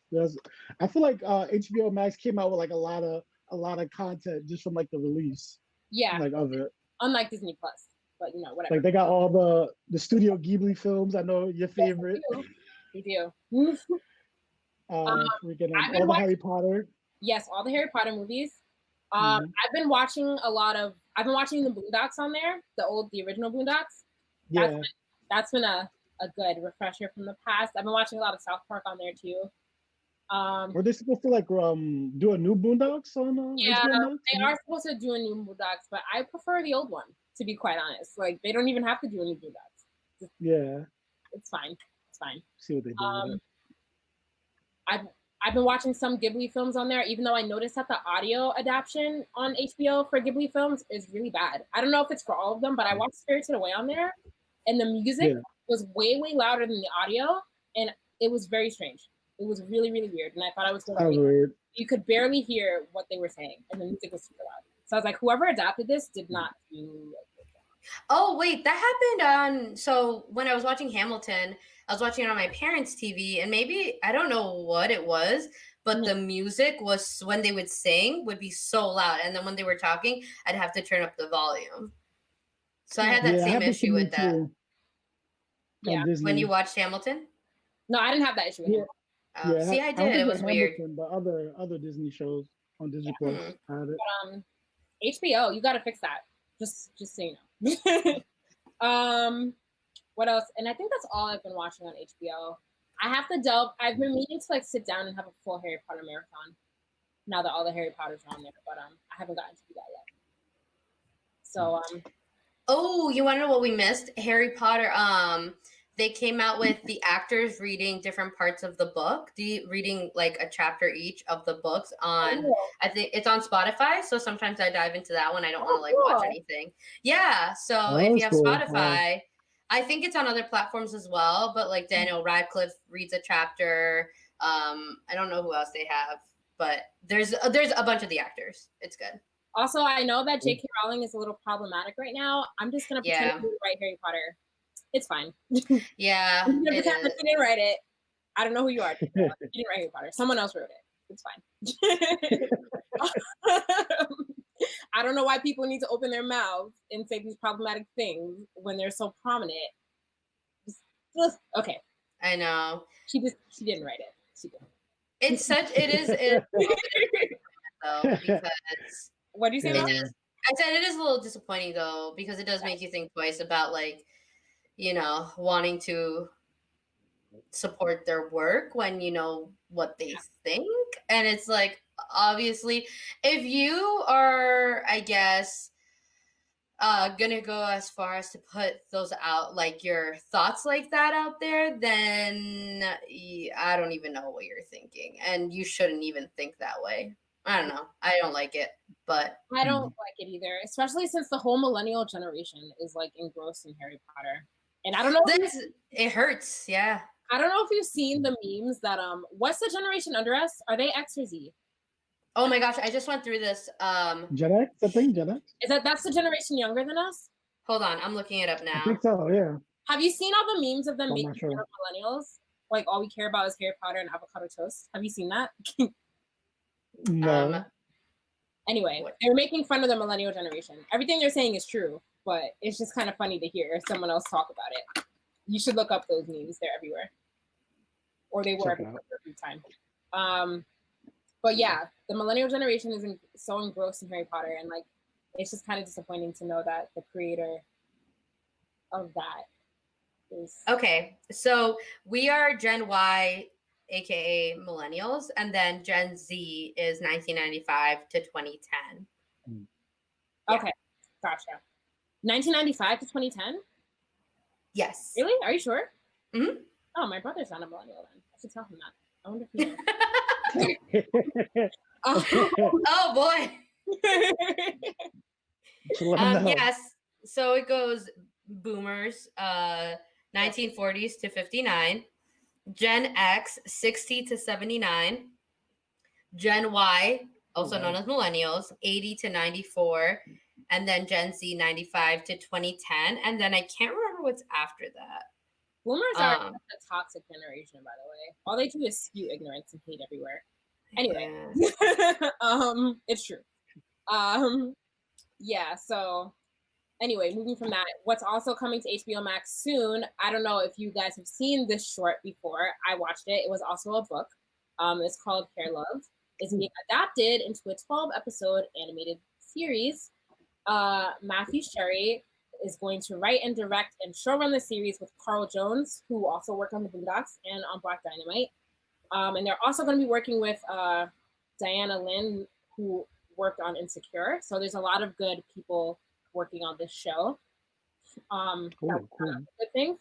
I feel like HBO Max came out with like a lot of content just from like the release. Yeah. Like of it. Unlike Disney Plus, but you know, whatever. Like they got all the Studio Ghibli films. I know your favorite. We do. All the Harry Potter. Yes, all the Harry Potter movies. I've been watching the Boondocks on there, the original Boondocks. Yeah. That's been a good refresher from the past. I've been watching a lot of South Park on there too. Were they supposed to like do a new Boondocks on? Yeah, they are supposed to do a new Boondocks, but I prefer the old one, to be quite honest. Like they don't even have to do a new Boondocks. It's fine. See what they do. With it. I've been watching some Ghibli films on there, even though I noticed that the audio adaptation on HBO for Ghibli films is really bad. I don't know if it's for all of them, but I watched Spirited Away on there, and the music was way louder than the audio, and it was very strange. It was really, really weird, and I thought I was going to weird. You could barely hear what they were saying, and the music was super loud. So I was like, whoever adapted this did not do a good job. Oh, wait, that happened so when I was watching Hamilton, I was watching it on my parents' TV, and maybe, I don't know what it was, but the music was, when they would sing, would be so loud, and then when they were talking, I'd have to turn up the volume. So I had that Yeah, I same have the issue with same that. too Yeah. on Disney. When you watched Hamilton? No, I didn't have that issue with Yeah, him. Oh, yeah. see, I I don't did. It think was with weird. Hamilton, but other Disney shows on Disney Plus had it. HBO, you got to fix that. Just so you know. What else? And I think that's all I've been watching on HBO. I have to delve. I've been meaning to like sit down and have a full Harry Potter marathon. Now that all the Harry Potters are on there, but I haven't gotten to do that yet. So Oh, you want to know what we missed? Harry Potter. They came out with the actors reading different parts of the book, reading like a chapter each of the books on. cool. I think it's on Spotify, so sometimes I dive into that one. I don't want to like watch cool. anything. Yeah, so Oh, if you that's have cool. Spotify, Wow. I think it's on other platforms as well. But like Daniel Radcliffe reads a chapter. I don't know who else they have, but there's a bunch of the actors. It's good. Also, I know that J.K. Rowling is a little problematic right now. I'm just gonna pretend Yeah. to write Harry Potter. It's fine. Yeah, I'm gonna it pretend that is. she didn't write it. I don't know who you are. You didn't write Harry Potter. Someone else wrote it. It's fine. I don't know why people need to open their mouths and say these problematic things when they're so prominent. Okay. I know. She didn't write it. She did. It is though, because What do you say about Yeah. it? I said it is a little disappointing though, because it does make you think twice about like, you know, wanting to support their work when you know what they think. And it's like, obviously, if you are, I guess, gonna go as far as to put those out, like your thoughts like that out there, then I don't even know what you're thinking, and you shouldn't even think that way. I don't know. I don't like it, but I don't like it either, especially since the whole millennial generation is like engrossed in Harry Potter. And I don't know it hurts. Yeah. I don't know if you've seen the memes that what's the generation under us? Are they X or Z? Oh my gosh, I just went through this. Gen X, I think Gen X. Is that's the generation younger than us? Hold on, I'm looking it up I now. think so. Yeah. Have you seen all the memes of them I'm making not sure. fun of millennials? Like all we care about is Harry Potter and avocado toast. Have you seen that? No. Anyway, they're making fun of the millennial generation. Everything they're saying is true, but it's just kind of funny to hear someone else talk about it. You should look up those memes. They're everywhere. Or they were every time. But yeah, the millennial generation is so engrossed in Harry Potter, and like it's just kind of disappointing to know that the creator of that is okay. So we are Gen Y, aka millennials, and then Gen Z is 1995 to 2010. Okay, gotcha. 1995 to 2010. Yes. Really? Are you sure? Mm-hmm. Oh, my brother's not a millennial then. I should tell him that. I wonder if he knows. Oh boy. Yes. So it goes boomers, 1940s to 59, Gen X 60 to 79, Gen Y, also known as millennials, 80 to 94, and then Gen Z 95 to 2010, and then I can't remember what's after that. Boomers are a toxic generation, by the way. All they do is spew ignorance and hate everywhere. Anyway, it's true. Yeah, so anyway, moving from that, what's also coming to HBO Max soon, I don't know if you guys have seen this short before. I watched it. It was also a book. It's called Hair Love. It's being adapted into a 12-episode animated series. Matthew Sherry is going to write and direct and showrun the series with Carl Jones, who also worked on The Boondocks and on Black Dynamite. And they're also going to be working with Diana Lynn, who worked on Insecure. So there's a lot of good people working on this show. Cool. Good thing.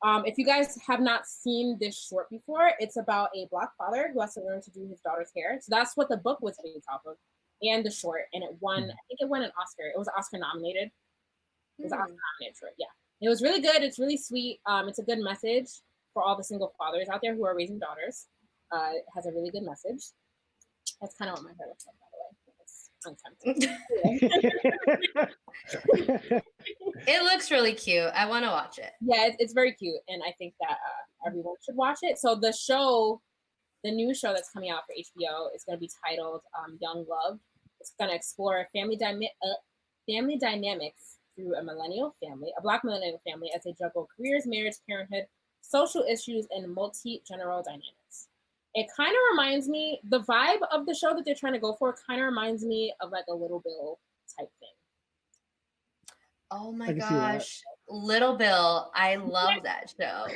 If you guys have not seen this short before, it's about a Black father who has to learn to do his daughter's hair. So that's what the book was based off of, and the short. And it won, I think it won an Oscar. It was Oscar nominated. It was Oscar nominated short, yeah. It was really good. It's really sweet. It's a good message for all the single fathers out there who are raising daughters. It has a really good message. That's kind of what my hair looks like, by the way. It looks really cute. I want to watch it. Yeah, it's very cute, and I think that everyone should watch it. So the new show that's coming out for HBO is going to be titled Young Love. It's going to explore family dynamics through a Black millennial family, as they juggle careers, marriage, parenthood, social issues, and multi-general dynamics. It kind of reminds me, the vibe of the show that they're trying to go for kind of reminds me of like a Little Bill type thing. Oh my gosh. Little Bill. I love that show.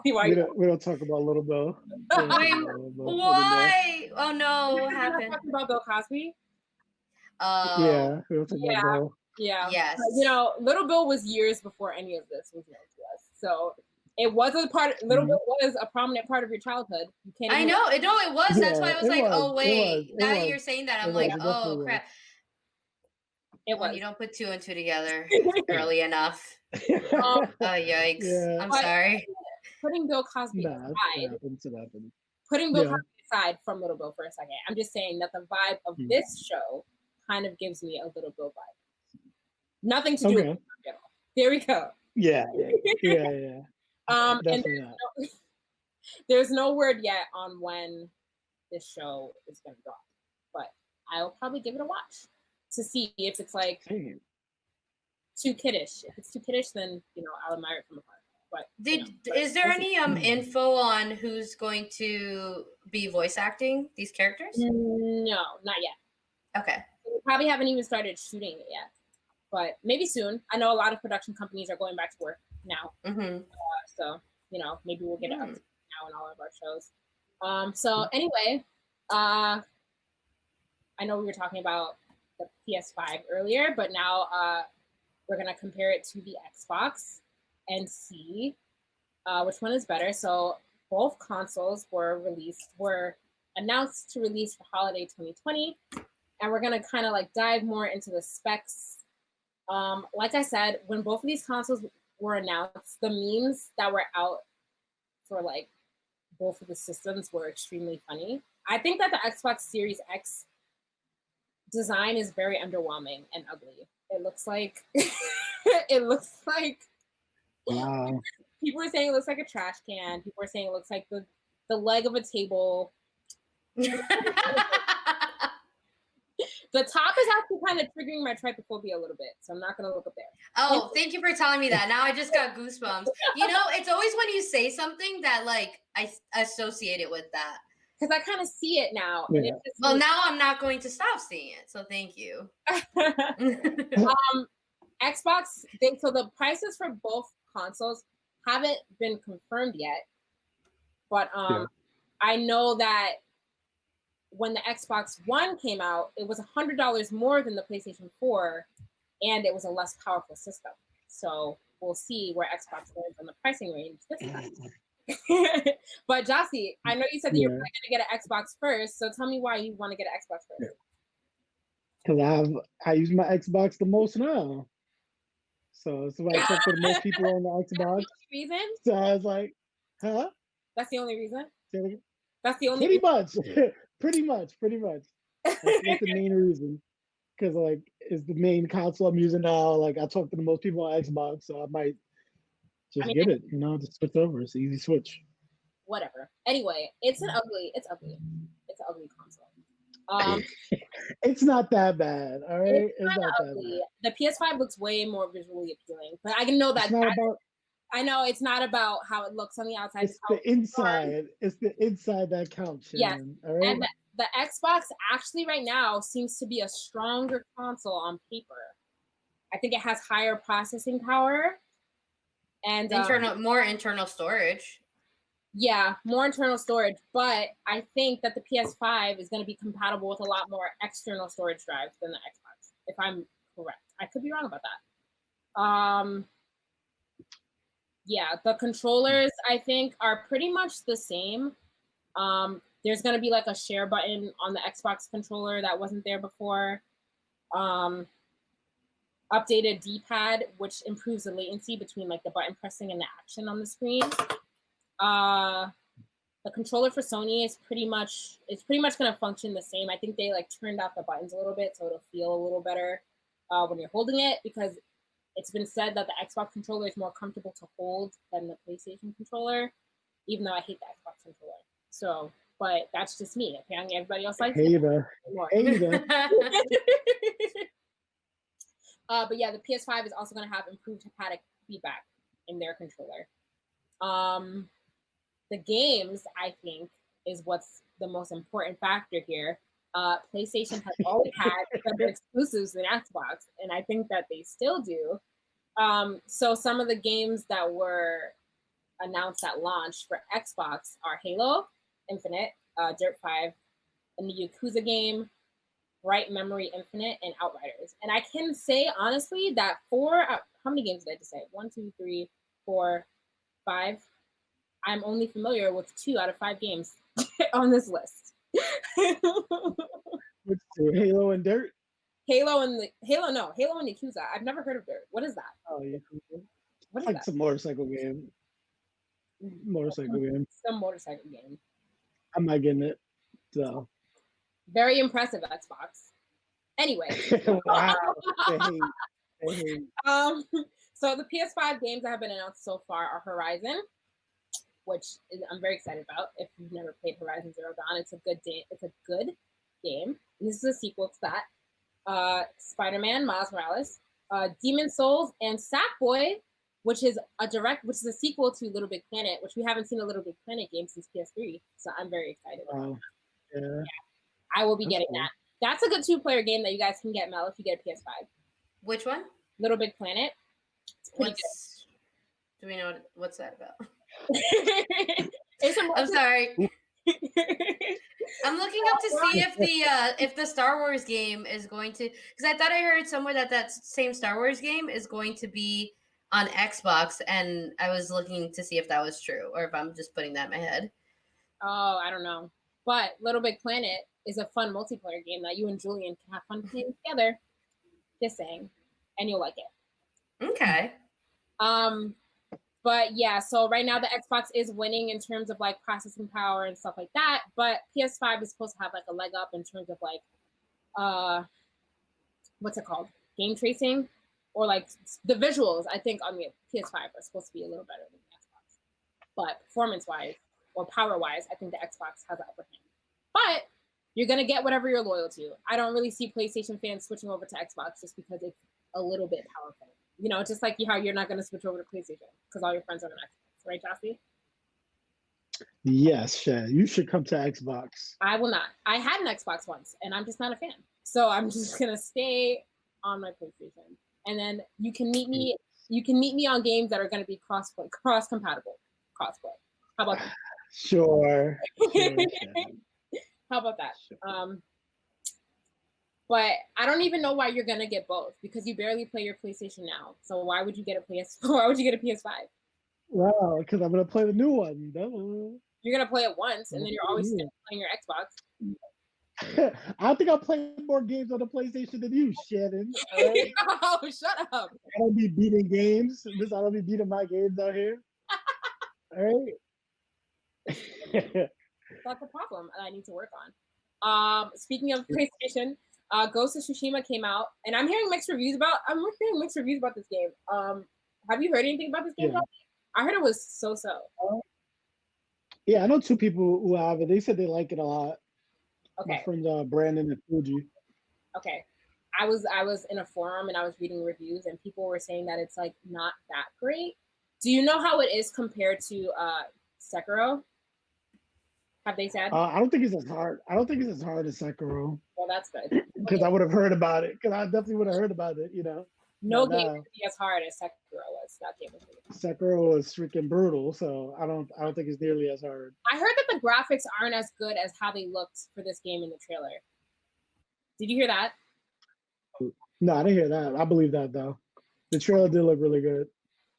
We don't talk about Little Bill. Wait, why? Oh no, what happened? Talking about Bill Cosby? Oh. Yeah, we don't talk about Bill. Yeah. Yes. But, you know, Little Bill was years before any of this was known to us. So it was a part. Little Bill was a prominent part of your childhood. You can't. I know. It was. That's why I was like, oh wait. It Now was. that you're saying that, I'm like, oh crap. It when was. you don't put two and two together early enough. Oh yikes! Yeah. I'm sorry. Putting Bill Cosby aside. Putting Bill Cosby aside from Little Bill for a second, I'm just saying that the vibe of this show kind of gives me a Little Bill vibe. Nothing to do with it at all. There we go. Yeah. And there's no word yet on when this show is going to drop, but I'll probably give it a watch to see if it's like too kiddish. If it's too kiddish, then I'll admire it from afar. But is there any info on who's going to be voice acting these characters? No, not yet. Okay. We probably haven't even started shooting it yet, but maybe soon. I know a lot of production companies are going back to work now, so maybe we'll get it up now in all of our shows. So anyway, I know we were talking about the PS5 earlier, but now we're gonna compare it to the Xbox and see which one is better. So both consoles were announced to release for holiday 2020, and we're gonna kind of like dive more into the specs. Like I said, when both of these consoles were announced, the memes that were out for like both of the systems were extremely funny. I think that the Xbox Series X design is very underwhelming and ugly. It looks like wow. People are saying it looks like a trash can. People are saying it looks like the leg of a table. The top is actually kind of triggering my trypophobia a little bit, so I'm not going to look up there. Oh, thank you for telling me that. Now I just got goosebumps. It's always when you say something that like I associate it with that. Because I kind of see it now. Yeah. And it's just well, now I'm not going to stop seeing it, so thank you. Xbox, so the prices for both consoles haven't been confirmed yet, but I know that when the Xbox One came out, it was $100 more than the PlayStation 4, and it was a less powerful system. So we'll see where Xbox lands on the pricing range this time. But Jossie, I know you said that you're going to get an Xbox first, so tell me why you want to get an Xbox first. Because I use my Xbox the most now. So it's why I talk to the most people on the Xbox. That's the reason? So I was like, huh? That's the only reason? Pretty much. Pretty much. That's the main reason. Because like it's the main console I'm using now. Like I talk to the most people on Xbox, so I might get it. Just switch over. It's an easy switch. Whatever. Anyway, it's an ugly console. It's not that bad. All right, it's not ugly. That bad. The PS5 looks way more visually appealing, but I know that. I know it's not about how it looks on the outside. It's the inside. It's the inside that counts. Yes. All right. And the Xbox actually right now seems to be a stronger console on paper. I think it has higher processing power and more internal storage. Yeah, more internal storage, but I think that the PS5 is going to be compatible with a lot more external storage drives than the Xbox, if I'm correct. I could be wrong about that. Yeah, the controllers, I think, are pretty much the same. There's going to be like a share button on the Xbox controller that wasn't there before. Updated D-pad, which improves the latency between like the button pressing and the action on the screen. The controller for Sony is pretty much going to function the same. I think they like turned out the buttons a little bit so it'll feel a little better when you're holding it, because it's been said that the Xbox controller is more comfortable to hold than the PlayStation controller, even though I hate the Xbox controller. So, but that's just me. Apparently everybody else likes it. Hater. But yeah, the PS5 is also going to have improved haptic feedback in their controller. The games, I think, is what's the most important factor here. PlayStation has always had better exclusives than Xbox, and I think that they still do. So some of the games that were announced at launch for Xbox are Halo Infinite, Dirt 5, and the Yakuza game, Bright Memory Infinite, and Outriders. And I can say honestly that how many games did I just say? 1, 2, 3, 4, 5. I'm only familiar with 2 out of 5 games on this list. Which two, Halo and Dirt? Halo and Yakuza. I've never heard of Dirt. What is that? Oh, yeah. What is Like that? some motorcycle game. Some motorcycle game. I'm not getting it. So very impressive, Xbox. Anyway. Wow. I hate. So the PS5 games that have been announced so far are Horizon, which I'm very excited about. If you've never played Horizon Zero Dawn, it's a good game. And this is a sequel to that. Spider-Man, Miles Morales, Demon Souls, and Sackboy, which is a sequel to Little Big Planet, which we haven't seen a Little Big Planet game since PS3. So I'm very excited about that. Yeah. I will be getting that. That's a good 2-player game that you guys can get, Mel, if you get a PS5. Which one? Little Big Planet. It's pretty good. Do we know what's that about? I'm sorry. I'm looking up to see if the Star Wars game is going to, because I thought I heard somewhere that same Star Wars game is going to be on Xbox, and I was looking to see if that was true or if I'm just putting that in my head. Oh, I don't know. But Little Big Planet is a fun multiplayer game that you and Julian can have fun playing together. Just saying, and you'll like it. Okay. But yeah, so right now the Xbox is winning in terms of like processing power and stuff like that. But PS5 is supposed to have like a leg up in terms of like, what's it called? Game tracing, or like the visuals. I think on the PS5 are supposed to be a little better than the Xbox. But performance-wise or power-wise, I think the Xbox has the upper hand. But you're gonna get whatever you're loyal to. I don't really see PlayStation fans switching over to Xbox just because it's a little bit powerful. You know, just like how you're not going to switch over to PlayStation because all your friends are on Xbox, right, Jossie? Yes, Shay. You should come to Xbox. I will not. I had an Xbox once, and I'm just not a fan. So I'm just going to stay on my PlayStation. And then you can meet me. You can meet me on games that are going to be cross-compatible. Crossplay. How about that? Sure. How about that? Sure. But I don't even know why you're gonna get both because you barely play your PlayStation now. So why would you get a Why would you get a PS5? Wow, because I'm gonna play the new one. Duh. You're gonna play it once, and then you're always playing your Xbox. I think I'll play more games on the PlayStation than you, Shannon. Right? Oh, shut up! I don't be beating games. I don't be beating my games out here. All right. That's a problem that I need to work on. Speaking of PlayStation. Ghost of Tsushima came out, and I'm hearing mixed reviews about this game. Have you heard anything about this game? Yeah. I heard it was so-so. Yeah, I know 2 people who have it. They said they like it a lot. Okay. My friends Brandon and Fuji. Okay. I was in a forum and I was reading reviews, and people were saying that it's like not that great. Do you know how it is compared to Sekiro? Have they said? I don't think it's as hard. I don't think it's as hard as Sekiro. Well, that's good. Because I would have heard about it. Because I definitely would have heard about it. You know. No game would be as hard as Sekiro was. That game was really hard. Sekiro was freaking brutal, so I don't think it's nearly as hard. I heard that the graphics aren't as good as how they looked for this game in the trailer. Did you hear that? No, I didn't hear that. I believe that though. The trailer did look really good.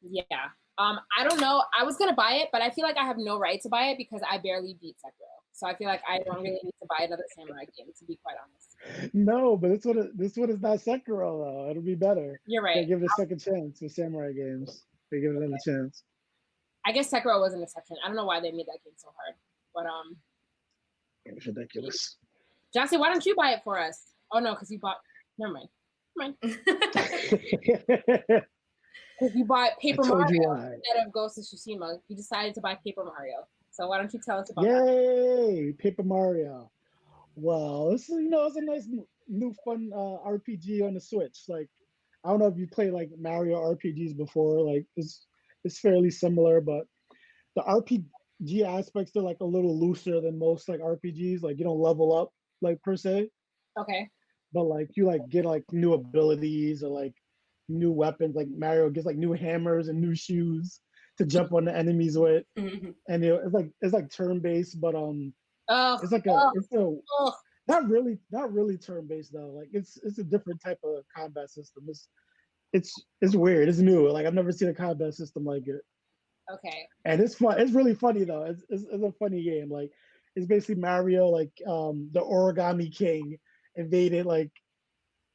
Yeah. I don't know. I was gonna buy it, but I feel like I have no right to buy it because I barely beat Sekiro. So I feel like I don't really need to buy another samurai game, to be quite honest. No, but this one is not Sekiro though. It'll be better. You're right. They give it a second chance with samurai games. They give it another chance. I guess Sekiro was an exception. I don't know why they made that game so hard, but it was ridiculous. Jossie, why don't you buy it for us? Oh no, because you bought. Never mind. Because you bought Paper Mario instead of Ghost of Tsushima. You decided to buy Paper Mario. So why don't you tell us about that? Yay! Paper Mario. Well, it's a nice new fun RPG on the Switch. Like, I don't know if you played like Mario RPGs before. Like it's fairly similar, but the RPG aspects are like a little looser than most like RPGs. Like you don't level up like per se, Okay. but like you like get like new abilities or like new weapons. Like Mario gets like new hammers and new shoes to jump on the enemies with, and it's like turn based, but Oh, it's like oh. not really turn based though. Like it's a different type of combat system. It's weird. It's new. Like I've never seen a combat system like it. Okay. And it's fun. It's really funny though. It's a funny game. Like it's basically Mario, like the Origami King invaded like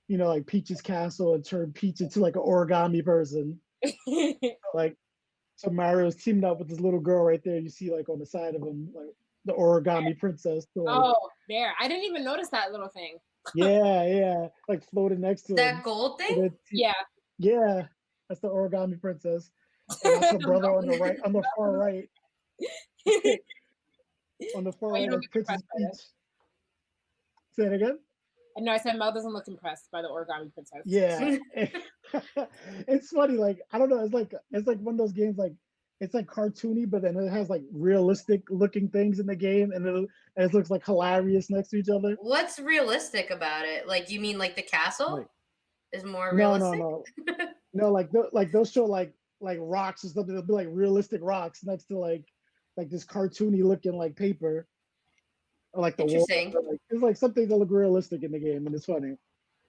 like Peach's castle and turned Peach into like an origami person. Like so Mario's teamed up with this little girl right there. You see like on the side of him, like the origami princess. So, like, Oh, there. I didn't even notice that little thing. yeah, like floating next to him. That gold thing? Yeah. Yeah, that's the origami princess. And that's her brother on the right, on the far right. On the far right, Princess Peach. Say it again. No, I said Mel doesn't look impressed by the origami princess. Yeah, it's funny. Like I don't know. It's like one of those games. Like it's like cartoony, but then it has like realistic looking things in the game, and it looks like hilarious next to each other. What's realistic about it? Like you mean like the castle Like, is more no, realistic? no. Like they'll show like rocks or something. They'll be like realistic rocks next to like this cartoony looking like paper. Or like the wall. Interesting. Like, it's like something that look realistic in the game, and it's funny.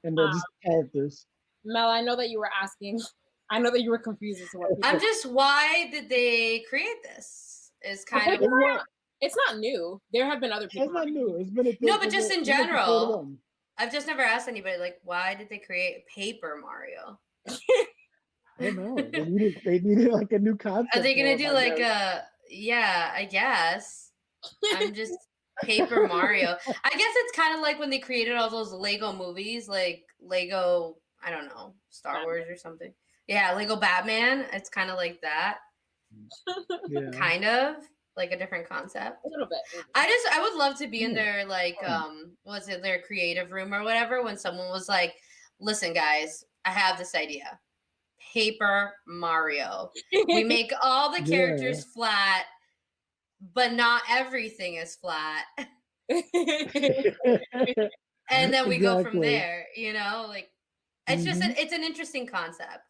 And they're just characters. Mel, I know that you were asking. I know that you were confused as to what. I'm just, why did they create this? Is kind of. It's not new. There have been other people. It's not new. It's been a thing. No, but just in general, I've just never asked anybody like, why did they create Paper Mario? I don't know. They needed like a new concept. Are they gonna do like yeah, I guess. I'm just Paper Mario. I guess it's kind of like when they created all those Lego movies, like Lego, I don't know, Star Wars or something. Yeah, Lego Batman. It's kind of like that. Yeah. Kind of like a different concept. A little bit. I would love to be in their like was it their creative room or whatever when someone was like, listen guys, I have this idea. Paper Mario. We make all the characters flat, but not everything is flat. And then we go from there, like it's just it's an interesting concept.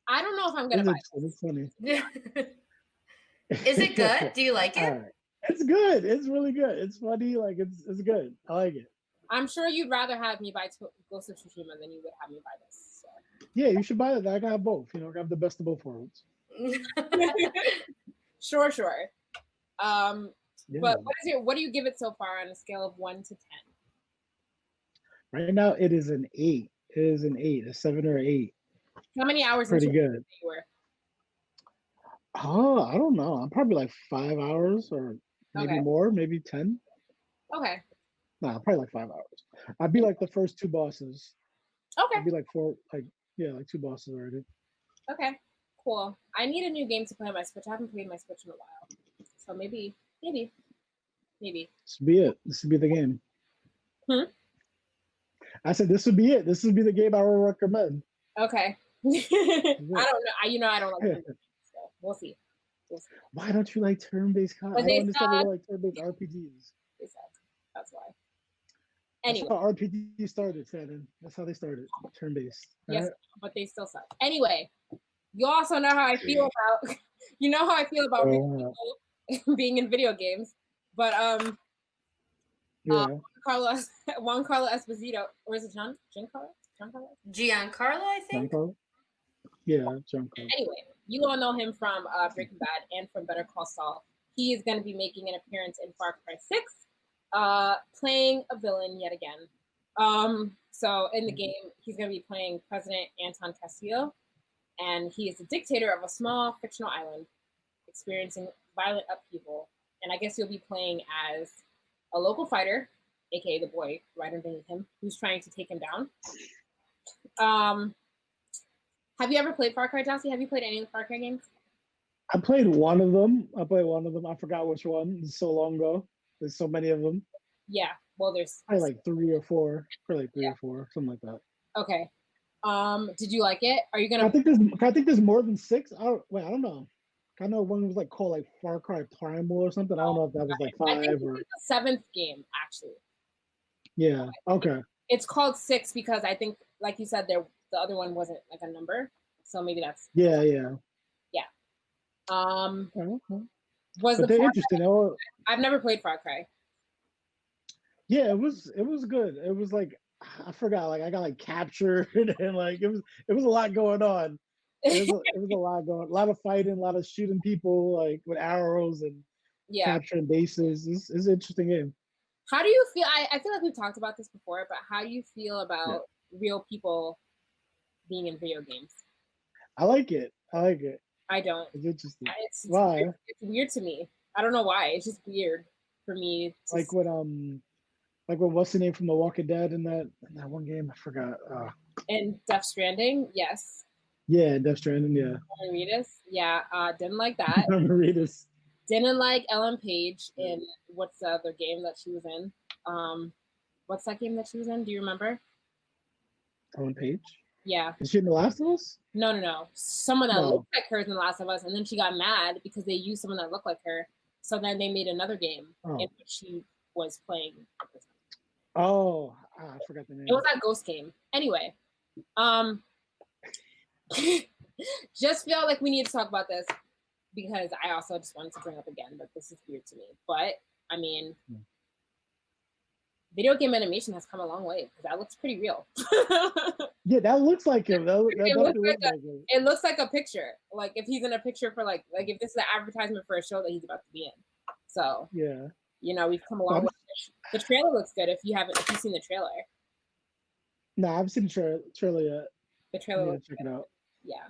I don't know if I'm gonna buy it. It's funny. Is it good? Do you like it? It's good. It's really good. It's funny. Like it's good. I like it. I'm sure you'd rather have me buy Ghost of Tsushima than you would have me buy this. So. Yeah, you should buy it. I can have both. I can have the best of both worlds. Sure. But what do you give it so far on a scale of 1 to 10? Right now, it is an 8. It is an 8, a 7 or 8. How many hours? Pretty good. You were? Oh, I don't know. I'm probably like 5 hours or maybe more, maybe 10. Okay. Nah, probably like 5 hours. I'd be like the first 2 bosses. Okay. I'd be like 4, like 2 bosses already. Okay, cool. I need a new game to play on my Switch. I haven't played my Switch in a while. So maybe. This would be it. This would be the game. I said this would be it. This would be the game I would recommend. Okay. I don't know. I don't like it. So we'll see. Why don't you like turn-based I don't understand why you like turn-based RPGs. They suck. That's why. Anyway. That's how RPG started, Shannon. That's how they started. Turn-based. Yes, but they still suck. Anyway, you also know how I feel about people being in video games. But Juan Carlo Esposito, or is it Giancarlo? Giancarlo, I think. Giancarlo? Yeah, Giancarlo. Anyway, you all know him from Breaking Bad and from Better Call Saul. He is going to be making an appearance in Far Cry 6, playing a villain yet again. So in the game, he's going to be playing President Anton Castillo, and he is the dictator of a small fictional island, experiencing violent upheaval. And I guess you'll be playing as a local fighter, aka the boy right underneath him, who's trying to take him down. Have you ever played Far Cry, Jossie? Have you played any of the Far Cry games? I played one of them. I forgot which one. It's so long ago. There's so many of them. Yeah. Well, there's probably like 3 or 4. Probably like 3 or 4, something like that. Okay. Did you like it? Are you I gonna? think there's more than 6. I don't know. I know one was like called like Far Cry Primal or something. I don't know if that was like I think 5 this or is the 7th game actually. yeah. Okay. It's called 6 because I think, like you said, the other one wasn't like a number, so maybe that's Yeah, yeah. yeah. Um, Okay. was But the they're Far interesting. I've never played Far Cry. Yeah, it was good. It was like I forgot, like I got like captured and like it was a lot going on. It was a lot of fighting, a lot of shooting people like with arrows and Yeah. capturing bases. It's an interesting game. How do you feel? I feel like we've talked about this before, but how do you feel Yeah. about real people being in video games? I like it. I like it. I don't. It's interesting. It's Why? weird. It's weird to me. I don't know why. It's just weird for me. Like what what's the name from The Walking Dead in that one game? I forgot. And Death Stranding, yes. Yeah, Death Stranding, yeah. Margaritas, yeah. Didn't like that. Margaritas. Didn't like Ellen Page in what's the other game that she was in? What's that game that she was in? Do you remember? Ellen Page? Yeah. Is she in The Last of Us? No. Someone that No. looked like her in The Last of Us, and then she got mad because they used someone that looked like her. So then they made another game in which she was playing. Oh, I forgot the name. It was that ghost game. Anyway, just feel like we need to talk about this because I also just wanted to bring up again that this is weird to me. But I mean, video game animation has come a long way because that looks pretty real. Yeah, that looks like him. It looks like a picture. Like if he's in a picture for like if this is an advertisement for a show that he's about to be in. So yeah, we've come a long way. The trailer looks good if you've seen the trailer. No, I haven't seen the trailer yet. The trailer looks check good. it out. Yeah.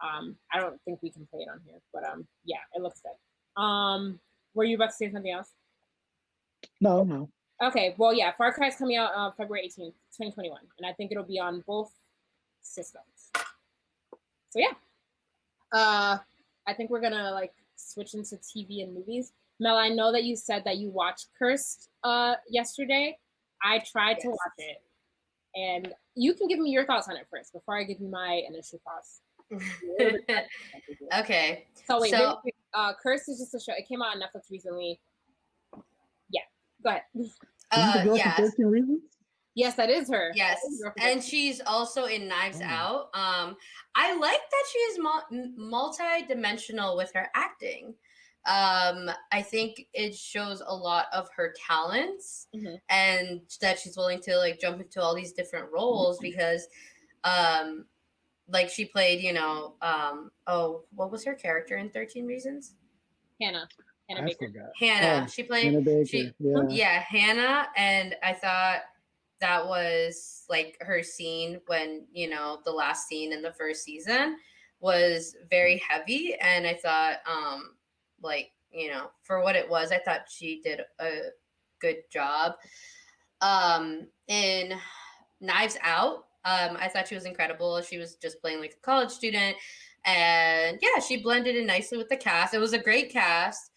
I don't think we can play it on here, but yeah, it looks good. Were you about to say something else? No. Okay, well, yeah, Far Cry is coming out February 18th, 2021, and I think it'll be on both systems. So yeah, I think we're gonna like switch into TV and movies. Mel, I know that you said that you watched Cursed yesterday. I tried to watch it, and you can give me your thoughts on it first before I give you my initial thoughts. Okay. So wait, Cursed is just a show. It came out on Netflix recently. Yeah, go ahead. Yes. 13 Reasons? Yes, that is her. Yes, and she's also in Knives Out. I like that she is multi-dimensional with her acting. I think it shows a lot of her talents, and that she's willing to like jump into all these different roles because, like she played, what was her character in 13 Reasons? Hannah Baker. Hannah. She played Hannah Baker. Hannah, and I thought that was like her scene when the last scene in the first season was very heavy, and I thought for what it was, I thought she did a good job. In Knives Out, I thought she was incredible. She was just playing like a college student, and yeah, she blended in nicely with the cast. It was a great cast.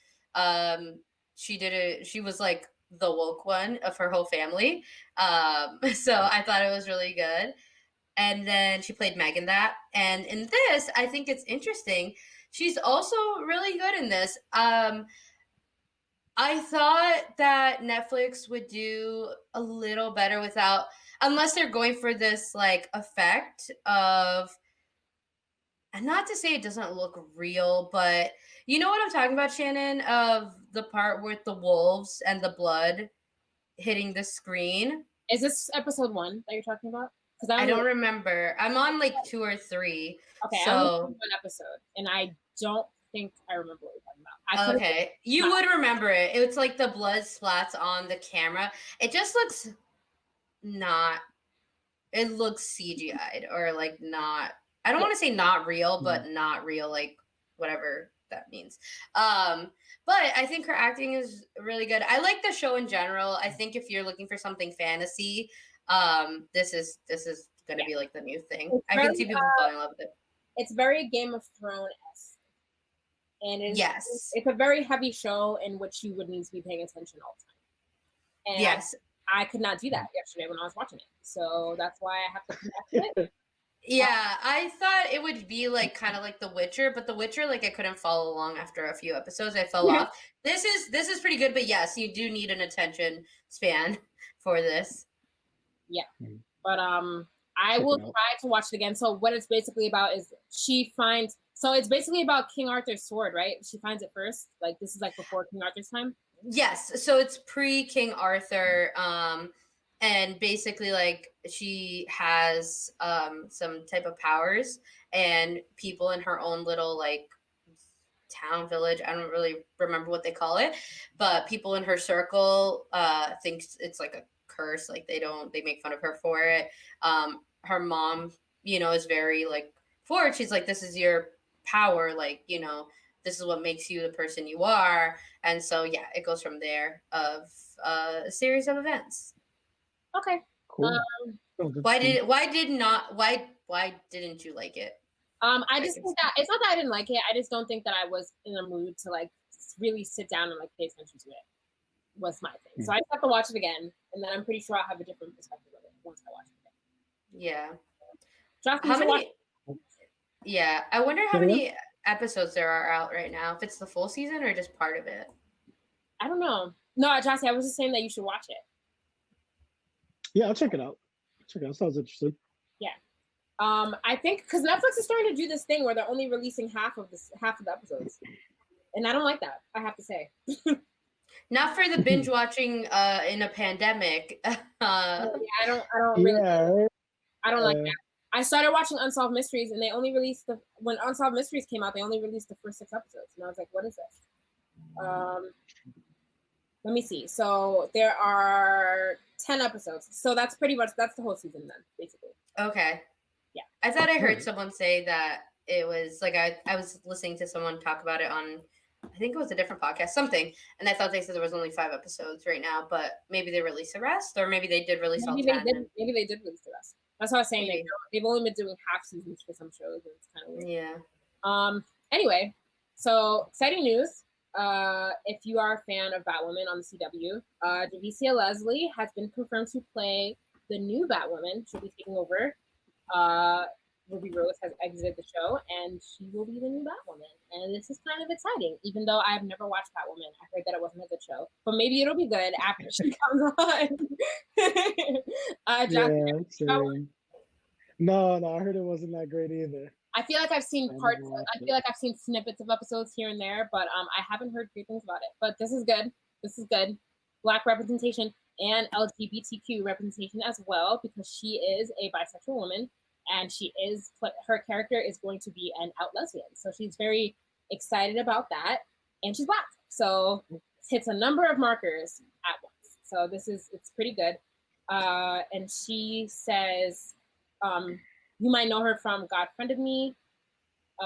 She was like the woke one of her whole family. So I thought it was really good. And then she played Meg in that. And in this, I think it's interesting. She's also really good in this. I thought that Netflix would do a little better unless they're going for this like effect of, and not to say it doesn't look real, but you know what I'm talking about, Shannon, of the part with the wolves and the blood hitting the screen. Is this episode 1 that you're talking about? Because I don't remember. I'm on like 2 or 3. Okay, so I'm on 1 episode, and I don't think I remember what you're talking about. Okay, you would remember it. It's like the blood splats on the camera. It just looks it looks CGI'd or like not. I don't want to say not real, but not real, like whatever that means. But I think her acting is really good. I like the show in general. I think if you're looking for something fantasy, this is gonna be like the new thing. I can see people fall in love with it. It's very Game of Thrones-esque. And it's a very heavy show in which you would need to be paying attention all the time. And I could not do that yesterday when I was watching it. So that's why I have to connect it. Yeah, I thought it would be like kind of like The Witcher, but The Witcher, like I couldn't follow along after a few episodes. I fell off. This is pretty good, but yes, you do need an attention span for this. Yeah. Mm. But I Check will it out. try to watch it again. So what it's basically about is she finds, so it's basically about King Arthur's sword, right? She finds it first. Like this is like before King Arthur's time. Yes, so it's pre King Arthur, and basically like she has some type of powers, and people in her own little like town village, I don't really remember what they call it, but people in her circle thinks it's like a curse, like they make fun of her for it. Her mom, is very like for it. She's like, this is your power, like, this is what makes you the person you are. And so yeah, it goes from there of a series of events. Okay. Cool. Why didn't you like it? I just think that it's not that I didn't like it. I just don't think that I was in a mood to like really sit down and like pay attention to it. Was my thing. So I just have to watch it again, and then I'm pretty sure I'll have a different perspective of it once I watch it again. Yeah. Josh, How many? Yeah, I wonder how many episodes there are out right now. If it's the full season or just part of it. I don't know. No, Jossie, I was just saying that you should watch it. Yeah, I'll check it out. Sounds interesting. Yeah. I think because Netflix is starting to do this thing where they're only releasing half of the episodes, and I don't like that. I have to say. Not for the binge watching in a pandemic. Yeah, I don't really. Yeah. I don't like that. I started watching Unsolved Mysteries, and they only released when Unsolved Mysteries came out, they only released the first 6 episodes, and I was like, "What is this?" Let me see. So there are 10 episodes, so that's the whole season then, basically. Okay. Yeah. I thought I heard someone say that it was like I was listening to someone talk about it on, I think it was a different podcast, something, and I thought they said there was only 5 episodes right now, but maybe they released the rest, or maybe they did release all 10. Maybe they did release the rest. That's what I was saying. They've only been doing half seasons for some shows, and it's kind of weird. Yeah. Anyway, so exciting news. If you are a fan of Batwoman on the CW, Javicia Leslie has been confirmed to play the new Batwoman. She'll be taking over. Ruby Rose has exited the show, and she will be the new Batwoman. And this is kind of exciting, even though I've never watched Batwoman. I heard that it wasn't a good show, but maybe it'll be good after she comes on. Yeah, no, I heard it wasn't that great either. I feel like I've seen parts. I feel like I've seen snippets of episodes here and there, but I haven't heard great things about it. But this is good. This is good. Black representation and LGBTQ representation as well, because she is a bisexual woman, and her character is going to be an out lesbian. So she's very excited about that, and she's Black. So it hits a number of markers at once. So it's pretty good. And she says, you might know her from God Friended Me,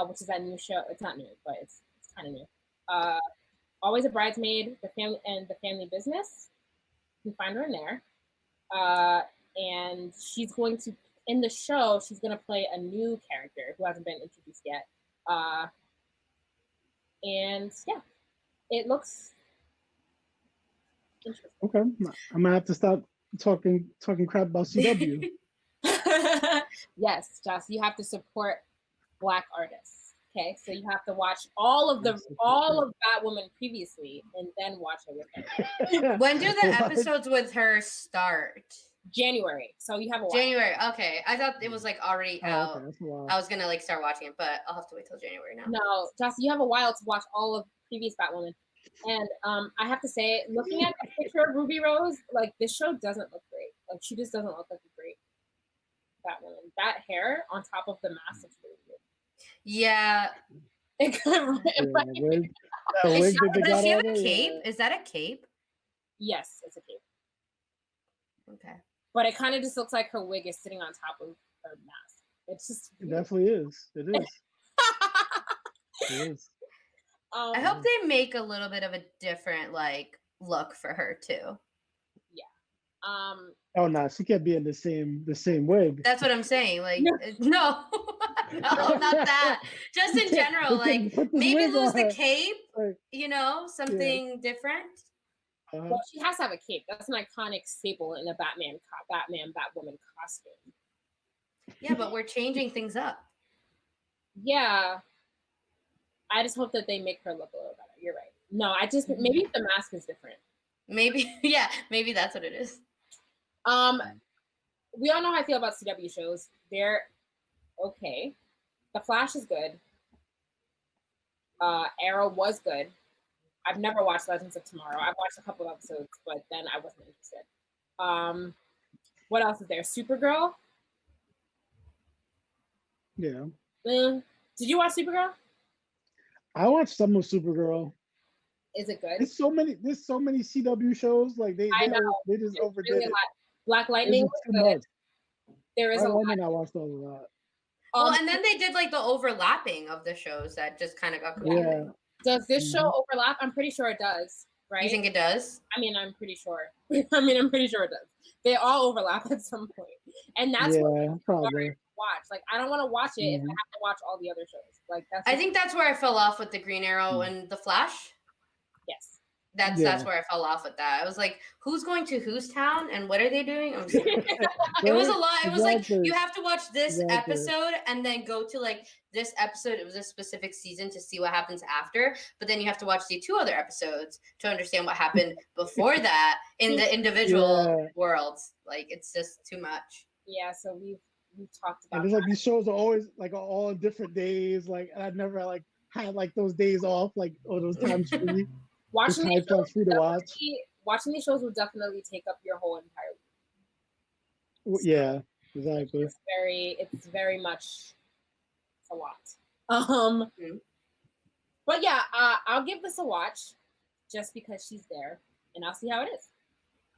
which is that new show. It's not new, but it's kind of new. Always a Bridesmaid, The Family Business. You can find her in there. And she's going to, in the show, she's going to play a new character who hasn't been introduced yet. And yeah, it looks interesting. Okay, I'm gonna have to stop talking crap about CW. Yes, Joss, you have to support Black artists. Okay, so you have to watch all of Batwoman previously, and then watch it with her. When do the episodes with her start? January. So you have a while. January. Okay, I thought it was like already out. Okay, I was gonna like start watching it, but I'll have to wait till January now. No, Joss, you have a while to watch all of previous Batwoman. And I have to say, looking at the picture of Ruby Rose, like this show doesn't look great. Like she just doesn't look like a great Batwoman. That hair on top of the mask is really weird. Yeah. Does she have a cape? Is that a cape? Yes, it's a cape. Okay. But it kind of just looks like her wig is sitting on top of her mask. It's just it definitely is. It is. It is. I hope they make a little bit of a different like look for her too. Yeah. Oh no, she can't be in the same wig. That's what I'm saying. Like no, not that. Just in general, like maybe lose the cape. Something different. Well, she has to have a cape. That's an iconic staple in a Batwoman costume. Yeah, but we're changing things up. Yeah. I just hope that they make her look a little better. You're right. No, I just maybe the mask is different. Maybe, yeah, maybe that's what it is. We all know how I feel about CW shows. They're okay. The Flash is good. Arrow was good. I've never watched Legends of Tomorrow. I've watched a couple episodes, but then I wasn't interested. What else is there? Supergirl. Yeah. Did you watch Supergirl? I watched some of Supergirl. Is it good? There's so many CW shows. Like they just It's overdid really it. Black Lightning was Too good. much. There is a lot. I watched all of that. Well, and then they did like the overlapping of the shows that just kind of got confusing. Yeah. Does this show overlap? I'm pretty sure it does, right? You think it does? I mean, I'm pretty sure. I'm pretty sure it does. They all overlap at some point. And that's what probably watch. Like, I don't want to watch it if I have to watch all the other shows. Like, that's. I think that's where I fell off with the Green Arrow and the Flash. Yes. That's where I fell off with that. I was like, who's going to whose town and what are they doing? It was a lot. It was like, you have to watch this episode and then go to like this episode. It was a specific season to see what happens after. But then you have to watch the 2 other episodes to understand what happened before that in the individual worlds. Like, it's just too much. Yeah, so we've talked about and it's like these shows are always like all different days. Like, I never like had like those days off, like those times free. Watching these shows will definitely take up your whole entire week. Yeah, exactly. It's very much a lot. But yeah, I'll give this a watch just because she's there, and I'll see how it is.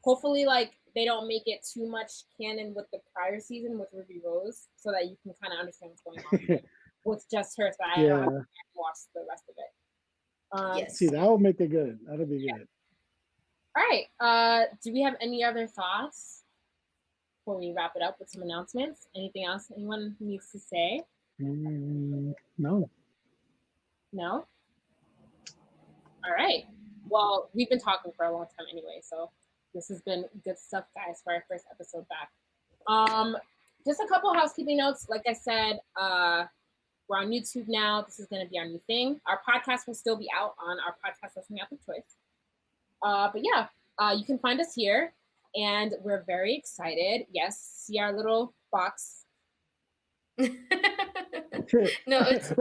Hopefully, like, they don't make it too much canon with the prior season with Ruby Rose, so that you can kind of understand what's going on with just her. So I don't have to watch the rest of it. Yes. See, that would make it good. That'll be good. All right. Do we have any other thoughts before we wrap it up with some announcements? Anything else anyone needs to say? No. No? All right. Well, we've been talking for a long time anyway, so this has been good stuff, guys, for our first episode back. Just a couple housekeeping notes. Like I said, we're on YouTube now. This is going to be our new thing. Our podcast will still be out on our podcast listening app of choice. But yeah, you can find us here, and we're very excited. Yes, see our little box. No, it's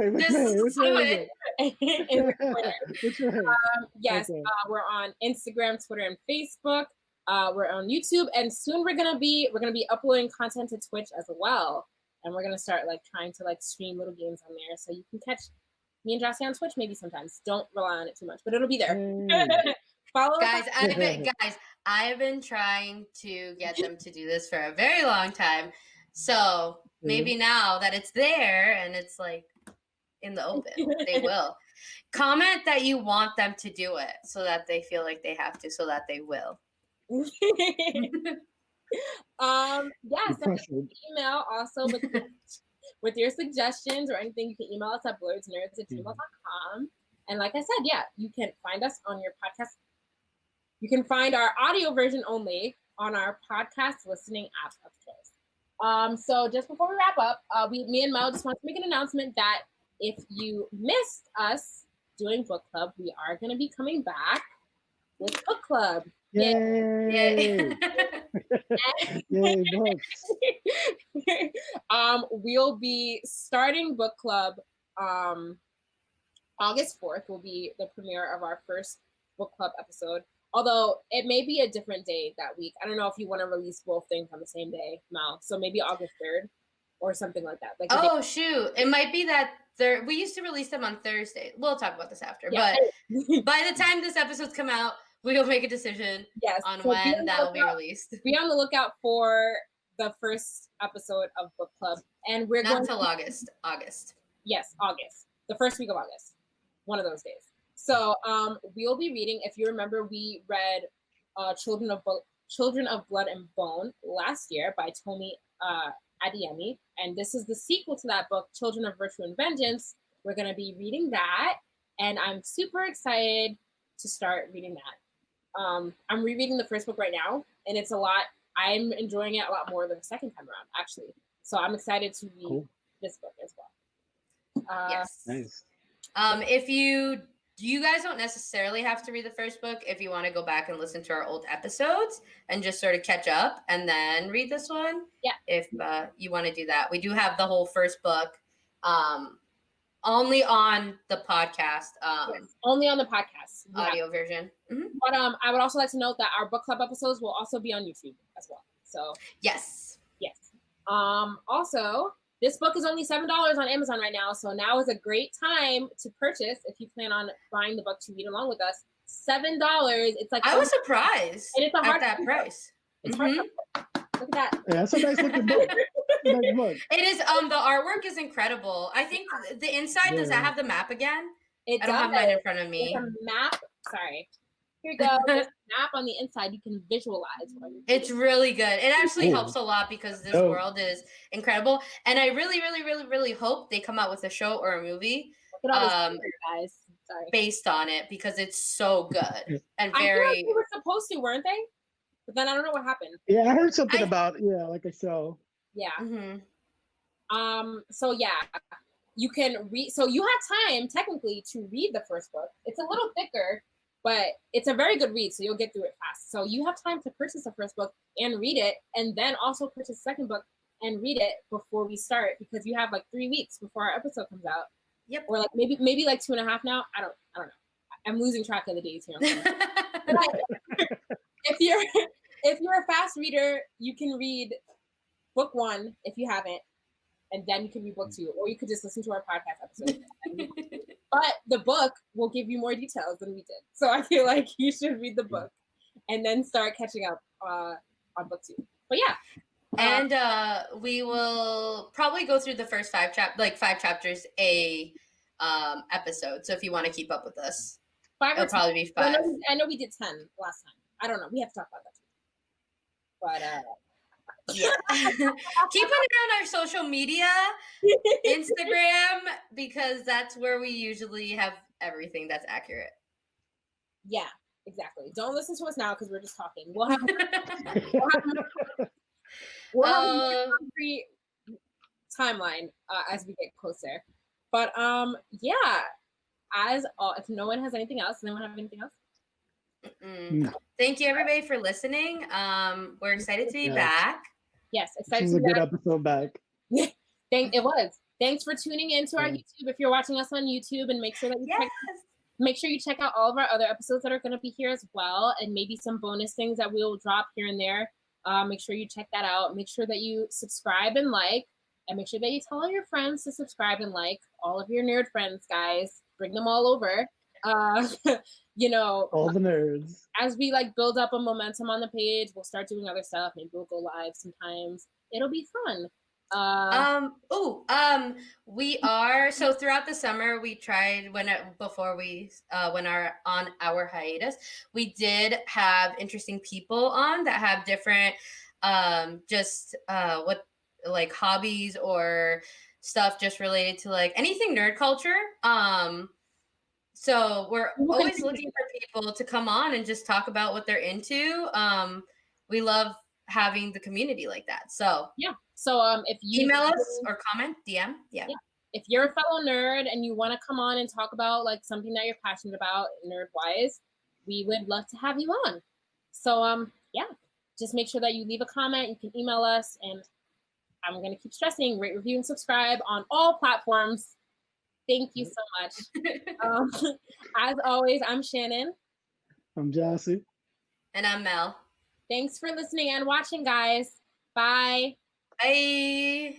Yes, we're on Instagram, Twitter, and Facebook. We're on YouTube, and soon we're gonna be uploading content to Twitch as well. And we're gonna start like trying to like stream little games on there, so you can catch me and Jossie on Twitch maybe sometimes. Don't rely on it too much, but it'll be there. Follow guys. I've been trying to get them to do this for a very long time. So maybe now that it's there and it's like in the open, they will. Comment that you want them to do it so that they feel like they have to, so that they will. Send us an email also with your suggestions or anything. You can email us at blerdsnerds@gmail.com. And like I said, you can find us on your podcast. You can find our audio version only on our podcast listening app of choice. So just before we wrap up, me and Mel just want to make an announcement that if you missed us doing book club, we are going to be coming back with book club. Yay! Yay, books. We'll be starting book club August 4th will be the premiere of our first book club episode. Although it may be a different day that week. I don't know if you want to release both things on the same day, Mal. So maybe August 3rd or something like that. Like shoot. It might be that we used to release them on Thursday. We'll talk about this after. Yeah. But by the time this episode's come out, we'll make a decision on when that will be released. Be on the lookout for the first episode of book club. And we're not until August. Yes, August. The first week of August. One of those days. So we'll be reading, if you remember, we read Children of Blood and Bone last year by Tomi Adeyemi. And this is the sequel to that book, Children of Virtue and Vengeance. We're going to be reading that. And I'm super excited to start reading that. I'm rereading the first book right now, and it's a lot. I'm enjoying it a lot more the second time around, actually. So I'm excited to read Cool. this book as well. Yes. Nice. If you guys don't necessarily have to read the first book if you want to go back and listen to our old episodes and just sort of catch up and then read this one. Yeah. If you want to do that, we do have the whole first book, only on the podcast, Yes, only on the podcast audio version. Mm-hmm. But I would also like to note that our book club episodes will also be on YouTube as well. So yes. Also, this book is only $7 on Amazon right now, so now is a great time to purchase if you plan on buying the book to read along with us. $7. It's like I was surprised and it's a hard at that price. It's Mhm. hard. Look at that. Yeah, that's a nice looking book. Nice book. It is. The artwork is incredible. I think the inside does that Yeah. have the map again? It I don't have does. mine in front of me. It's a map. Sorry. Here you go. There's a map on the inside. You can visualize what you're It's doing. really good. It actually Ooh. helps a lot because this Oh. world is incredible, and I really, really, really, really hope they come out with a show or a movie Look at all this guys. Sorry. based on it because it's so good and I feel very. like they were supposed to, weren't they? But then I don't know what happened. Yeah, I heard something about like I saw. Yeah. Mhm. So yeah, you can read. So you have time technically to read the first book. It's a little thicker, but it's a very good read. So you'll get through it fast. So you have time to purchase the first book and read it, and then also purchase the second book and read it before we start because you have like 3 weeks before our episode comes out. Yep. Or like maybe like 2.5 now. I don't know. I'm losing track of the days here. But if you're a fast reader, you can read book 1 if you haven't, and then you can read book 2, or you could just listen to our podcast episode. But the book will give you more details than we did, so I feel like you should read the book and then start catching up on book 2. But yeah, And we will probably go through the first 5 chapters a episode. So if you want to keep up with us, 5 or it'll 10. probably be 5. I know we did 10 last time. I don't know. We have to talk about that too. But Yeah. Keep an eye on our social media, Instagram, because that's where we usually have everything that's accurate. yeah, exactly. Don't listen to us now because we're just talking. We'll have a concrete timeline as we get closer. But yeah, if no one has anything else, does anyone have anything else? No. Thank you everybody for listening. We're excited to be back. Yes, This excited is to a be good back. episode back. It was. Thanks for tuning in to our YouTube. If you're watching us on YouTube, and make sure you check out all of our other episodes that are going to be here as well, and maybe some bonus things that we'll drop here and there. Make sure you check that out. Make sure that you subscribe and like, and make sure that you tell all your friends to subscribe and like. All of your nerd friends, guys, bring them all over. All the nerds. As we build up a momentum on the page, we'll start doing other stuff. Maybe we'll go live sometimes. It'll be fun. We are so throughout the summer we tried when on our hiatus, we did have interesting people on that have different hobbies or stuff just related to anything nerd culture. So we're always looking for people to come on and just talk about what they're into. We love having the community like that. So yeah. So if you email us or comment, DM. Yeah. If you're a fellow nerd and you want to come on and talk about something that you're passionate about nerd wise, we would love to have you on. So just make sure that you leave a comment. You can email us, and I'm going to keep stressing, rate, review, and subscribe on all platforms. Thank you so much. As always, I'm Shannon. I'm Jassy. And I'm Mel. Thanks for listening and watching, guys. Bye. Bye.